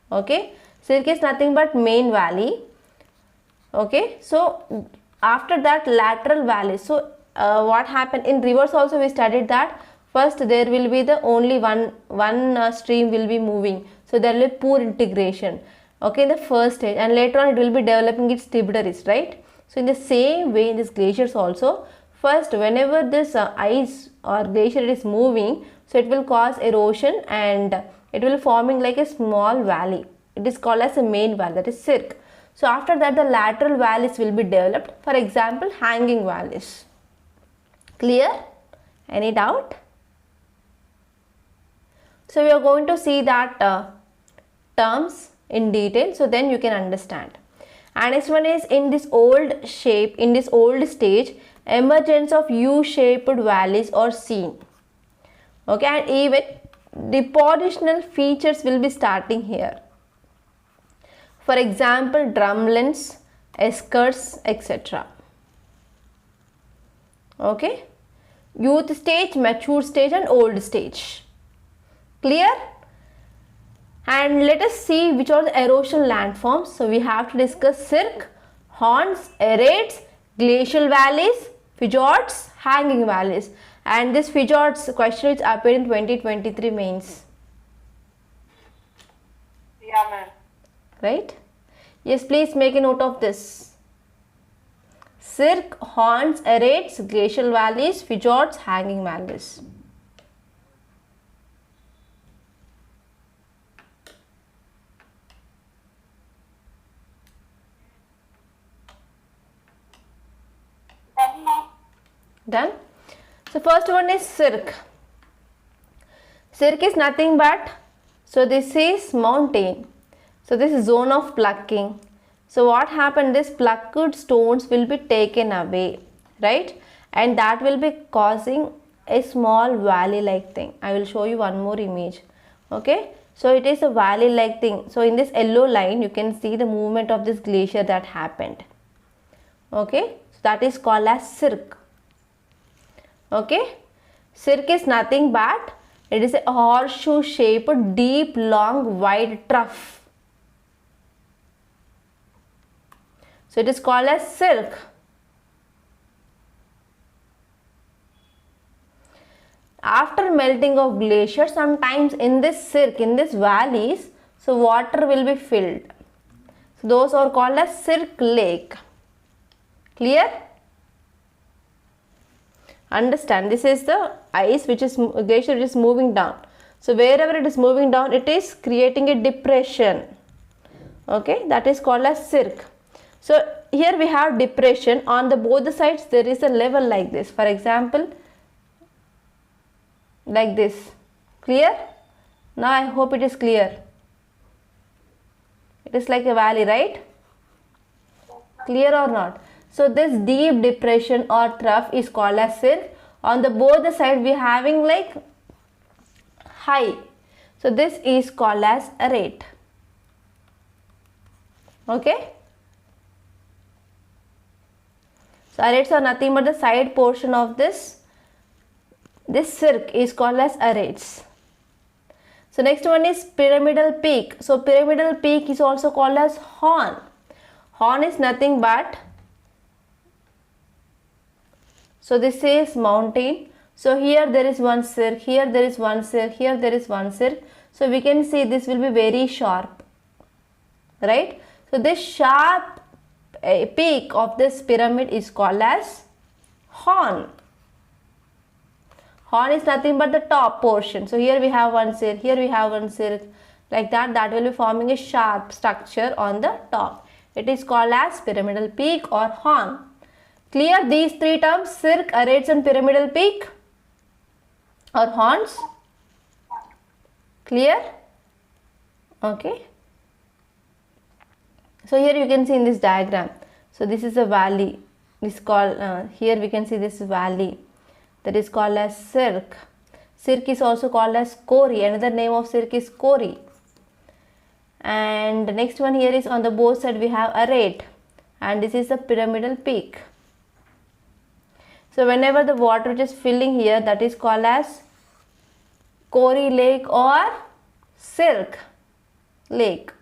A: Okay, cirque is nothing but main valley. Okay, so after that lateral valleys, so what happened in rivers also we studied that first there will be the only one stream will be moving, so there will be poor integration. Okay, in the first stage, and later on it will be developing its tributaries, right? So in the same way in these glaciers also, first whenever this ice or glacier is moving, so it will cause erosion and it will forming like a small valley. It is called as a main valley, that is cirque. So after that the lateral valleys will be developed, for example hanging valleys. Clear? Any doubt? So we are going to see that terms in detail, so then you can understand. And next one is in this old shape, in this old stage, emergence of U-shaped valleys are seen. Okay, and even depositional features will be starting here. For example, drumlins, eskers, etc. Okay, youth stage, mature stage and old stage. Clear? And let us see which are the erosional landforms. So we have to discuss cirque, horns, arrates, glacial valleys, fjords, hanging valleys. And this fjords question is appeared in 2023 mains.
B: Yeah, ma'am.
A: Right? Yes, please make a note of this. Cirque, horns, arrates, glacial valleys, fjords, hanging valleys. Done? So first one is cirque. Cirque is nothing but, so this is mountain. So this is zone of plucking. So what happened, this plucked stones will be taken away, right? And that will be causing a small valley like thing. I will show you one more image. Okay, so it is a valley like thing. So in this yellow line you can see the movement of this glacier that happened. Okay, so that is called as cirque. Okay, cirque is nothing but it is a horseshoe shaped deep long wide trough. So it is called as cirque. After melting of glaciers, sometimes in this cirque, in this valleys, so water will be filled. So those are called as cirque lake. Clear? Understand, this is the ice which is glacier which is moving down. So wherever it is moving down, it is creating a depression. Okay, that is called as cirque. So here we have depression on the both the sides. There is a level like this. For example, like this. Clear? Now I hope it is clear. It is like a valley, right? Clear or not? So this deep depression or trough is called as cirque. On the both the side we are having like high. So this is called as arrate. Okay. So arrates are nothing but the side portion of this cirque is called as arrates. So next one is pyramidal peak. So pyramidal peak is also called as horn. Horn is nothing but, so this is mountain. So here there is one cirque, here there is one cirque, here there is one cirque. So we can see this will be very sharp, right? So this sharp peak of this pyramid is called as horn. Horn is nothing but the top portion. So here we have one cirque, here we have one cirque, like that. That will be forming a sharp structure on the top. It is called as pyramidal peak or horn. Clear these three terms: cirque, arrêtes and pyramidal peak or horns? Clear? Okay. So here you can see in this diagram. So this is a valley. This called here we can see this valley. That is called as cirque. Cirque is also called as Kori. Another name of cirque is Kori. And the next one here is on the both side we have arête, and this is the pyramidal peak. So whenever the water which is filling here, that is called as Kori lake or cirque lake.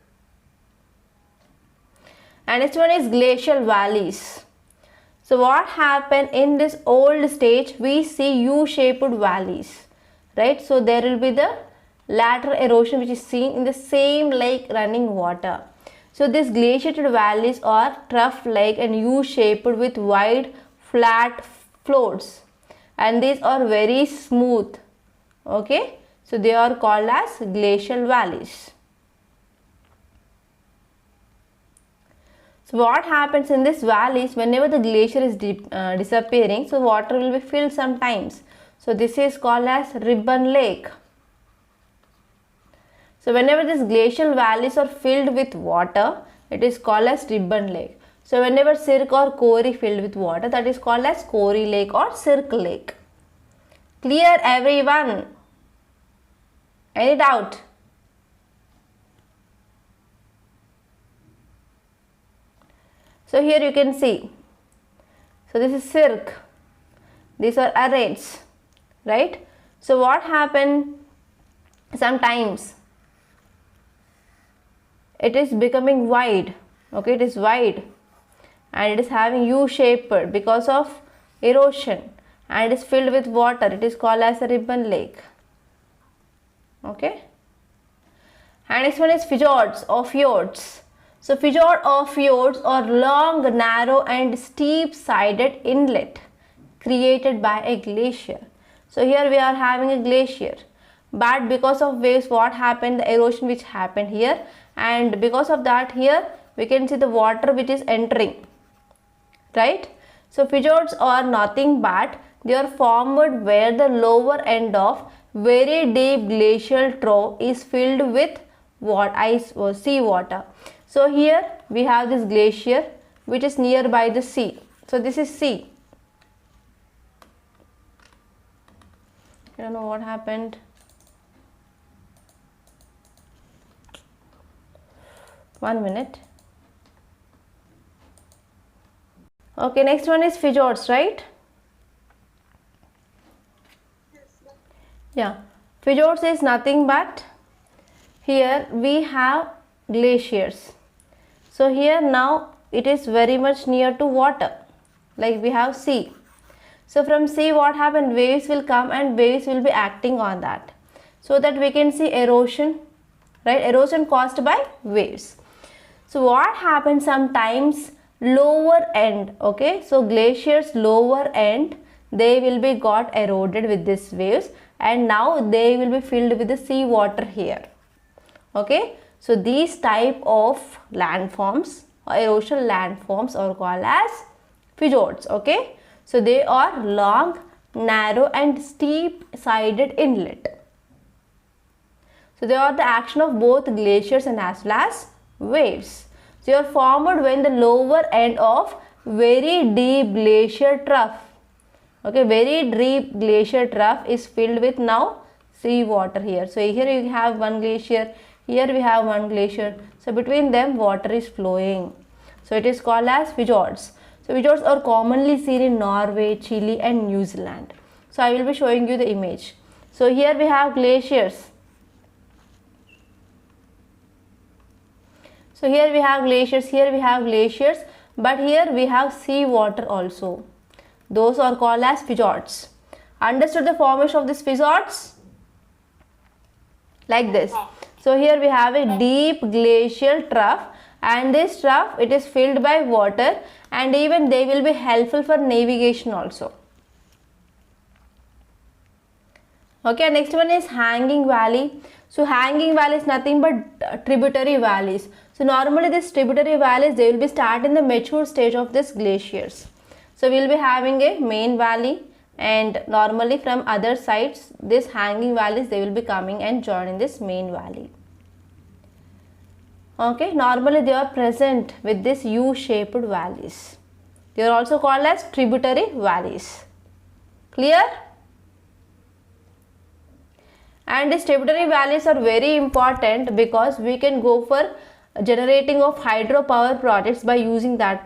A: And next one is glacial valleys. So what happened in this old stage, we see U-shaped valleys, right? So there will be the lateral erosion which is seen in the same lake running water. So these glaciated valleys are trough-like and U-shaped with wide flat floats, and these are very smooth. Okay, so they are called as glacial valleys. So what happens in this valleys, whenever the glacier is disappearing, so water will be filled sometimes. So this is called as ribbon lake. So whenever these glacial valleys are filled with water, it is called as ribbon lake. So whenever cirque or Kori filled with water, that is called as Kori lake or cirque lake. Clear everyone? Any doubt? So here you can see, so this is cirque, these are arêtes, right? So what happened, sometimes it is becoming wide, okay, it is wide and it is having U-shaped because of erosion, and it is filled with water. It is called as a ribbon lake. Okay. And next one is fjords or fjords. So fjord or fjords are long, narrow and steep-sided inlet created by a glacier. So here we are having a glacier, but because of waves, what happened, the erosion which happened here, and because of that here we can see the water which is entering, right? So fjords are nothing but they are formed where the lower end of very deep glacial trough is filled with ice or sea water. So here we have this glacier which is nearby the sea. So this is sea. I don't know what happened. One minute. Okay, next one is fjords, right? Yeah, fjords is nothing but here we have glaciers. So here now it is very much near to water, like we have sea. So from sea what happened, waves will come and waves will be acting on that, so that we can see erosion, right? Erosion caused by waves. So what happens, sometimes lower end, okay, so glaciers lower end, they will be got eroded with these waves, and now they will be filled with the sea water here. Okay, so these type of landforms or erosional landforms are called as fjords. Okay, so they are long, narrow and steep sided inlet. So they are the action of both glaciers and as well as waves. So they are formed when the lower end of very deep glacier trough, okay, very deep glacier trough is filled with now sea water here. So here you have one glacier, here we have one glacier, so between them water is flowing. So it is called as fjords. So fjords are commonly seen in Norway, Chile and New Zealand. So I will be showing you the image. So here we have glaciers. So here we have glaciers, here we have glaciers, but here we have sea water also. Those are called as fjords. Understood the formation of these fjords? Like this. So here we have a deep glacial trough, and this trough, it is filled by water, and even they will be helpful for navigation also. Okay, next one is hanging valley. So hanging valley is nothing but tributary valleys. So normally these tributary valleys, they will be start in the mature stage of these glaciers. So we will be having a main valley, and normally from other sides, these hanging valleys, they will be coming and joining this main valley. Okay, normally they are present with this U-shaped valleys. They are also called as tributary valleys. Clear? And these tributary valleys are very important because we can go for generating of hydropower projects by using that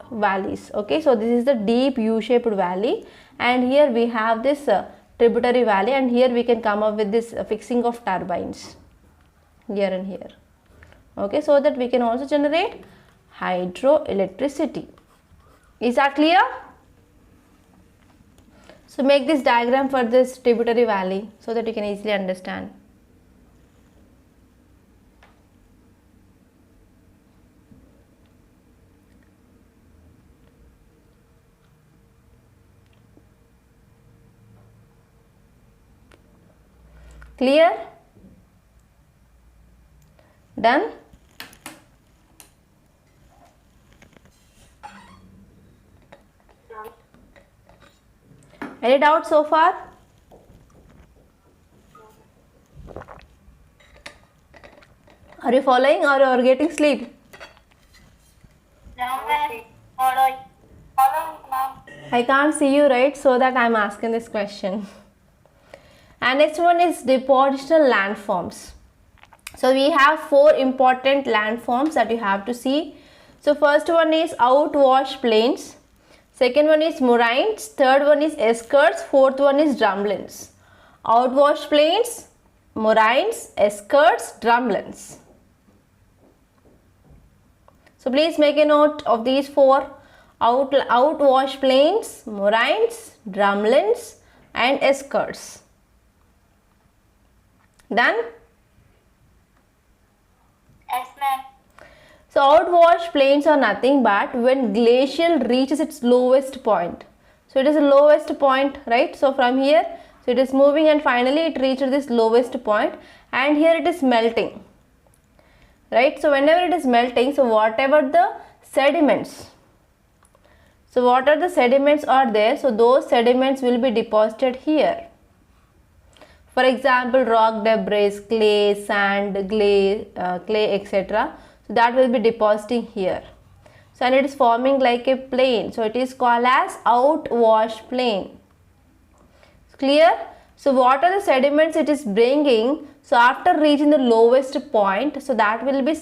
A: valleys. Okay, so this is the deep U-shaped valley, and here we have this tributary valley, and here we can come up with this fixing of turbines here and here. Okay, so that we can also generate hydroelectricity. Is that clear? So make this diagram for this tributary valley so that you can easily understand. Clear? Done? Any doubts so far? Are you following, or you are getting sleep?
C: No, ma'am. Following, ma'am.
A: I can't see you, right? So that I am asking this question. And next one is depositional landforms. So we have 4 important landforms that you have to see. So first one is outwash plains. Second one is moraines, third one is escarps, fourth one is drumlins. Outwash plains, moraines, escarps, drumlins. So please make a note of these 4: outwash plains, moraines, drumlins, and escarps. Done?
C: Yes, ma'am.
A: So outwash plains are nothing but when glacial reaches its lowest point. So it is the lowest point, right? So from here, so it is moving and finally it reaches this lowest point, and here it is melting, right? So whenever it is melting, so whatever the sediments, so what are the sediments are there, so those sediments will be deposited here. For example, rock debris, clay, sand, clay, etc. So that will be depositing here. So and it is forming like a plain. So it is called as outwash plain. Clear? So what are the sediments it is bringing? So after reaching the lowest point, so that will be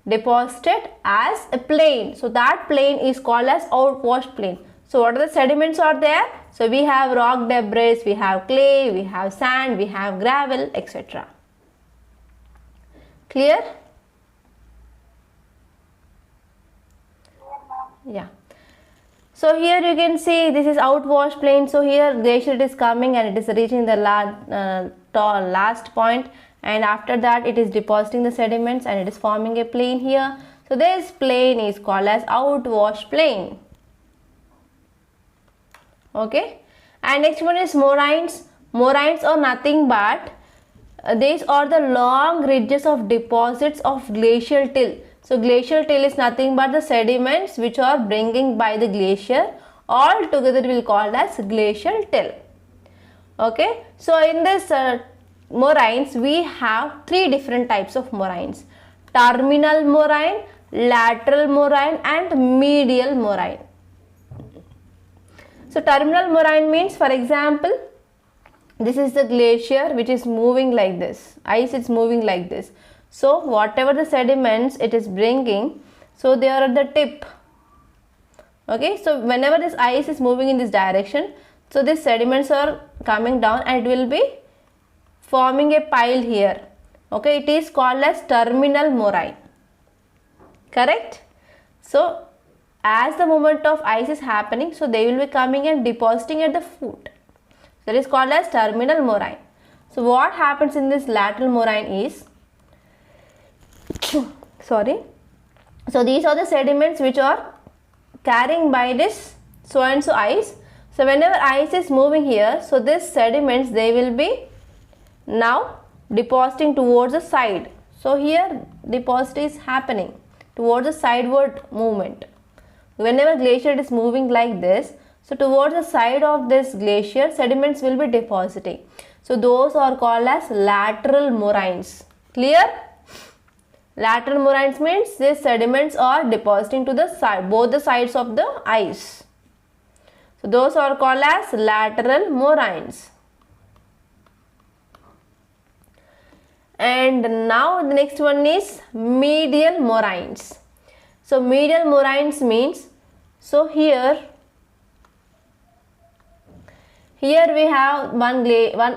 A: deposited as a plain. So that plain is called as outwash plain. So what are the sediments are there? So we have rock debris, we have clay, we have sand, we have gravel, etc. Clear? Yeah. So here you can see this is outwash plain. So here glacier is coming and it is reaching the last point, and after that it is depositing the sediments and it is forming a plain here. So this plain is called as outwash plain. Okay, and next one is moraines. Moraines are nothing but these are the long ridges of deposits of glacial till. So glacial till is nothing but the sediments which are bringing by the glacier. All together we will call as glacial till. Okay, so in this moraines we have 3 different types of moraines: terminal moraine, lateral moraine, and medial moraine. So terminal moraine means, for example, this is the glacier which is moving like this, ice is moving like this. So whatever the sediments it is bringing, so they are at the tip. Okay, so whenever this ice is moving in this direction, so these sediments are coming down and it will be forming a pile here. Okay, it is called as terminal moraine. Correct? So as the movement of ice is happening, so they will be coming and depositing at the foot. That is called as terminal moraine. So what happens in this lateral moraine is, sorry, so these are the sediments which are carrying by this so and so ice. So whenever ice is moving here, so these sediments, they will be now depositing towards the side. So here deposit is happening towards the sideward movement. Whenever glacier is moving like this, so towards the side of this glacier, sediments will be depositing. So those are called as lateral moraines. Clear? Lateral moraines means these sediments are depositing to the side, both the sides of the ice. So those are called as lateral moraines. And now the next one is medial moraines. So medial moraines means, so here we have one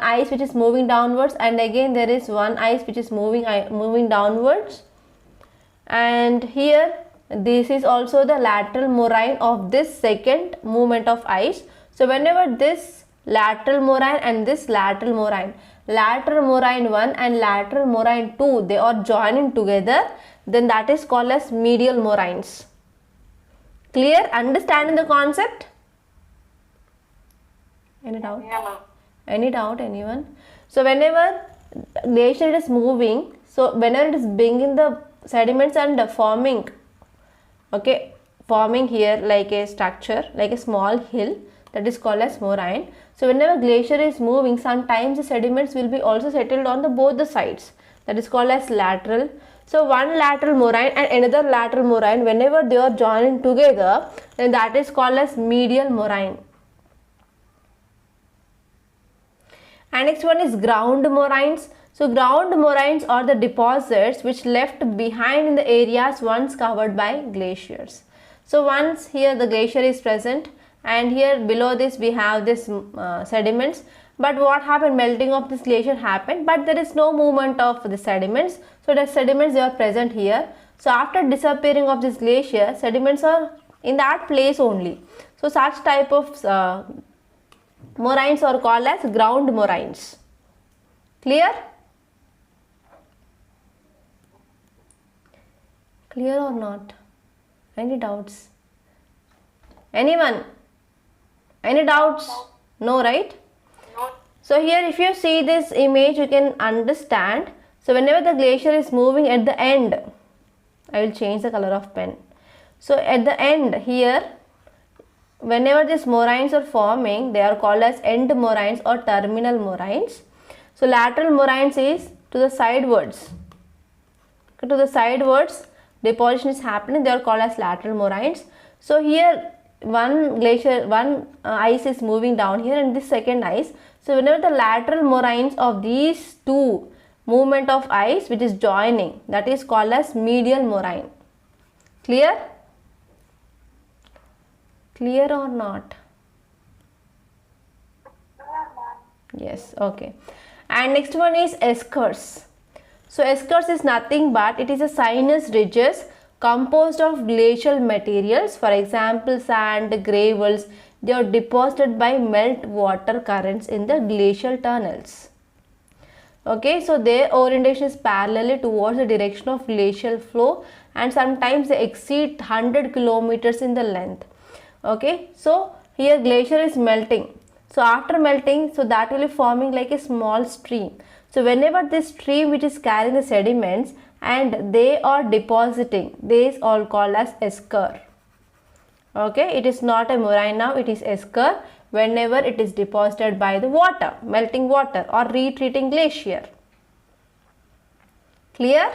A: ice which is moving downwards, and again there is one ice which is moving downwards, and here this is also the lateral moraine of this second movement of ice. So whenever this lateral moraine and this lateral moraine 1 and lateral moraine 2, they are joining together, then that is called as medial moraines. Clear? Understanding the concept? Any doubt?
B: Yeah, ma'am.
A: Any doubt, anyone? So whenever glacier is moving, so whenever it is bringing the sediments and forming, okay, forming here like a structure, like a small hill, that is called as moraine. So whenever glacier is moving, sometimes the sediments will be also settled on the both the sides, that is called as lateral. So one lateral moraine and another lateral moraine, whenever they are joining together, then that is called as medial moraine. And next one is ground moraines. So ground moraines are the deposits which left behind in the areas once covered by glaciers. So once here the glacier is present, and here below this we have this sediments, but what happened, melting of this glacier happened, but there is no movement of the sediments. So the sediments, they are present here. So after disappearing of this glacier, sediments are in that place only. So such type of moraines are called as ground moraines. Clear? Clear or not? Any doubts? Anyone? Any doubts? No, right?
B: No.
A: So here if you see this image, you can understand. So whenever the glacier is moving at the end, I will change the color of pen. So at the end here, whenever these moraines are forming, they are called as end moraines or terminal moraines. So lateral moraines is to the sidewards. To the sidewards deposition is happening, they are called as lateral moraines. So here one ice is moving down here, and this second ice. So whenever the lateral moraines of these two movement of ice which is joining, that is called as medial moraine. Clear? Clear or not? Yes, okay. And next one is eskers. So eskers is nothing but it is a sinus ridges composed of glacial materials, for example sand, gravels. They are deposited by melt water currents in the glacial tunnels. Okay, so their orientation is parallel towards the direction of glacial flow, and sometimes they exceed 100 kilometers in the length. Okay, so here glacier is melting. So after melting, so that will be forming like a small stream. So whenever this stream which is carrying the sediments and they are depositing, these are called as esker. Okay, it is not a moraine now, it is esker whenever it is deposited by the water, melting water or retreating glacier. Clear?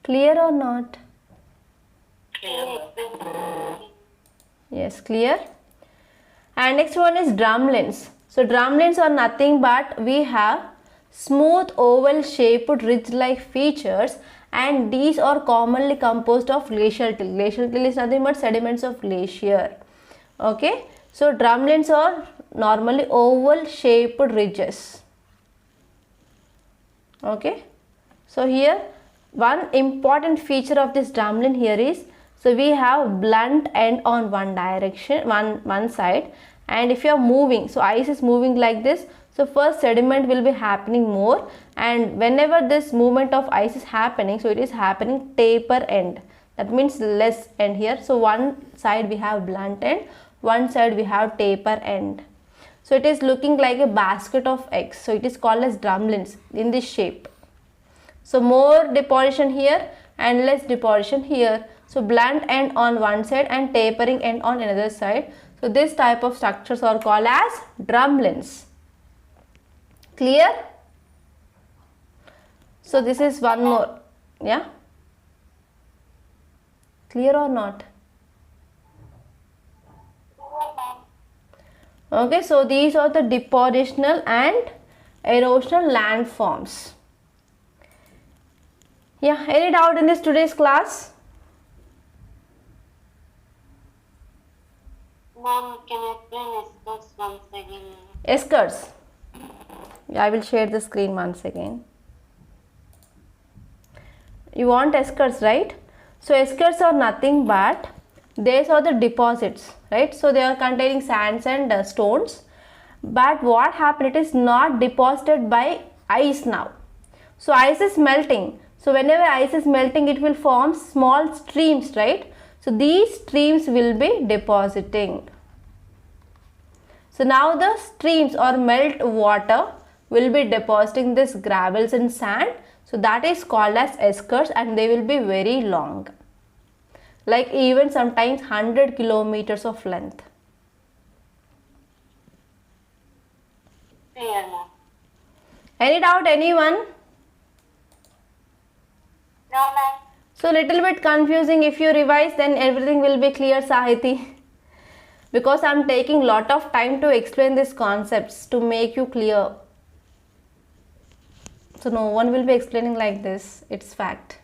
A: Clear or not? Yes, clear. And next one is drumlins. So drumlins are nothing but we have smooth oval shaped ridge like features, and these are commonly composed of glacial till. Glacial till is nothing but sediments of glacier. Okay, so drumlins are normally oval shaped ridges. Okay, so here one important feature of this drumlin here is, so we have blunt end on one direction, one side, and if you are moving, so ice is moving like this, so first sediment will be happening more, and whenever this movement of ice is happening, so it is happening taper end, that means less end here. So one side we have blunt end, one side we have taper end, so it is looking like a basket of eggs, so it is called as drumlins in this shape. So more deposition here and less deposition here, so blunt end on one side and tapering end on another side. So this type of structures are called as drumlins. Clear? So this is one more. Yeah? Clear or not? Okay, so these are the depositional and erosional landforms. Yeah, any doubt in this today's class?
D: Ma'am, can you explain this once again?
A: Eskers. Yeah, I will share the screen once again. You want eskers, right? So eskers are nothing but these are the deposits, right? So they are containing sands and stones. But what happened? It is not deposited by ice now. So ice is melting. So whenever ice is melting, it will form small streams, right? So these streams will be depositing. So now the streams or melt water will be depositing this gravels and sand. So that is called as eskers, and they will be very long, like even sometimes 100 kilometers of length.
D: Clear, ma'am.
A: Any doubt, anyone?
C: No, ma'am.
A: So little bit confusing. If you revise, then everything will be clear, Sahiti. Because I am taking lot of time to explain these concepts to make you clear. So no one will be explaining like this. It's fact.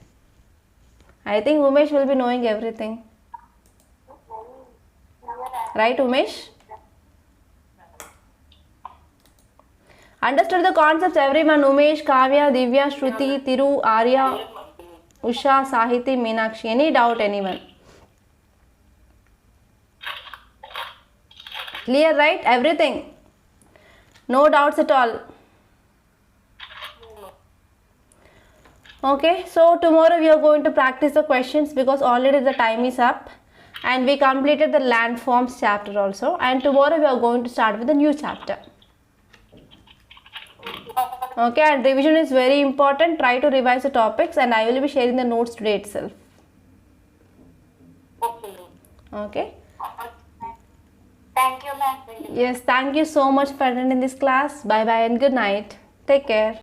A: I think Umesh will be knowing everything. Right, Umesh? Understood the concepts, everyone? Umesh, Kavya, Divya, Shruti, Thiru, Arya, Usha, Sahiti, Meenakshi. Any doubt, anyone? Clear, right? Everything? No doubts at all? Okay, so tomorrow we are going to practice the questions because already the time is up and we completed the landforms chapter also, and tomorrow we are going to start with a new chapter. Okay, and revision is very important. Try to revise the topics and I will be sharing the notes today itself.
D: Okay.
A: Okay.
C: Thank you, ma'am.
A: Yes, thank you so much for attending this class. Bye bye and good night. Take care.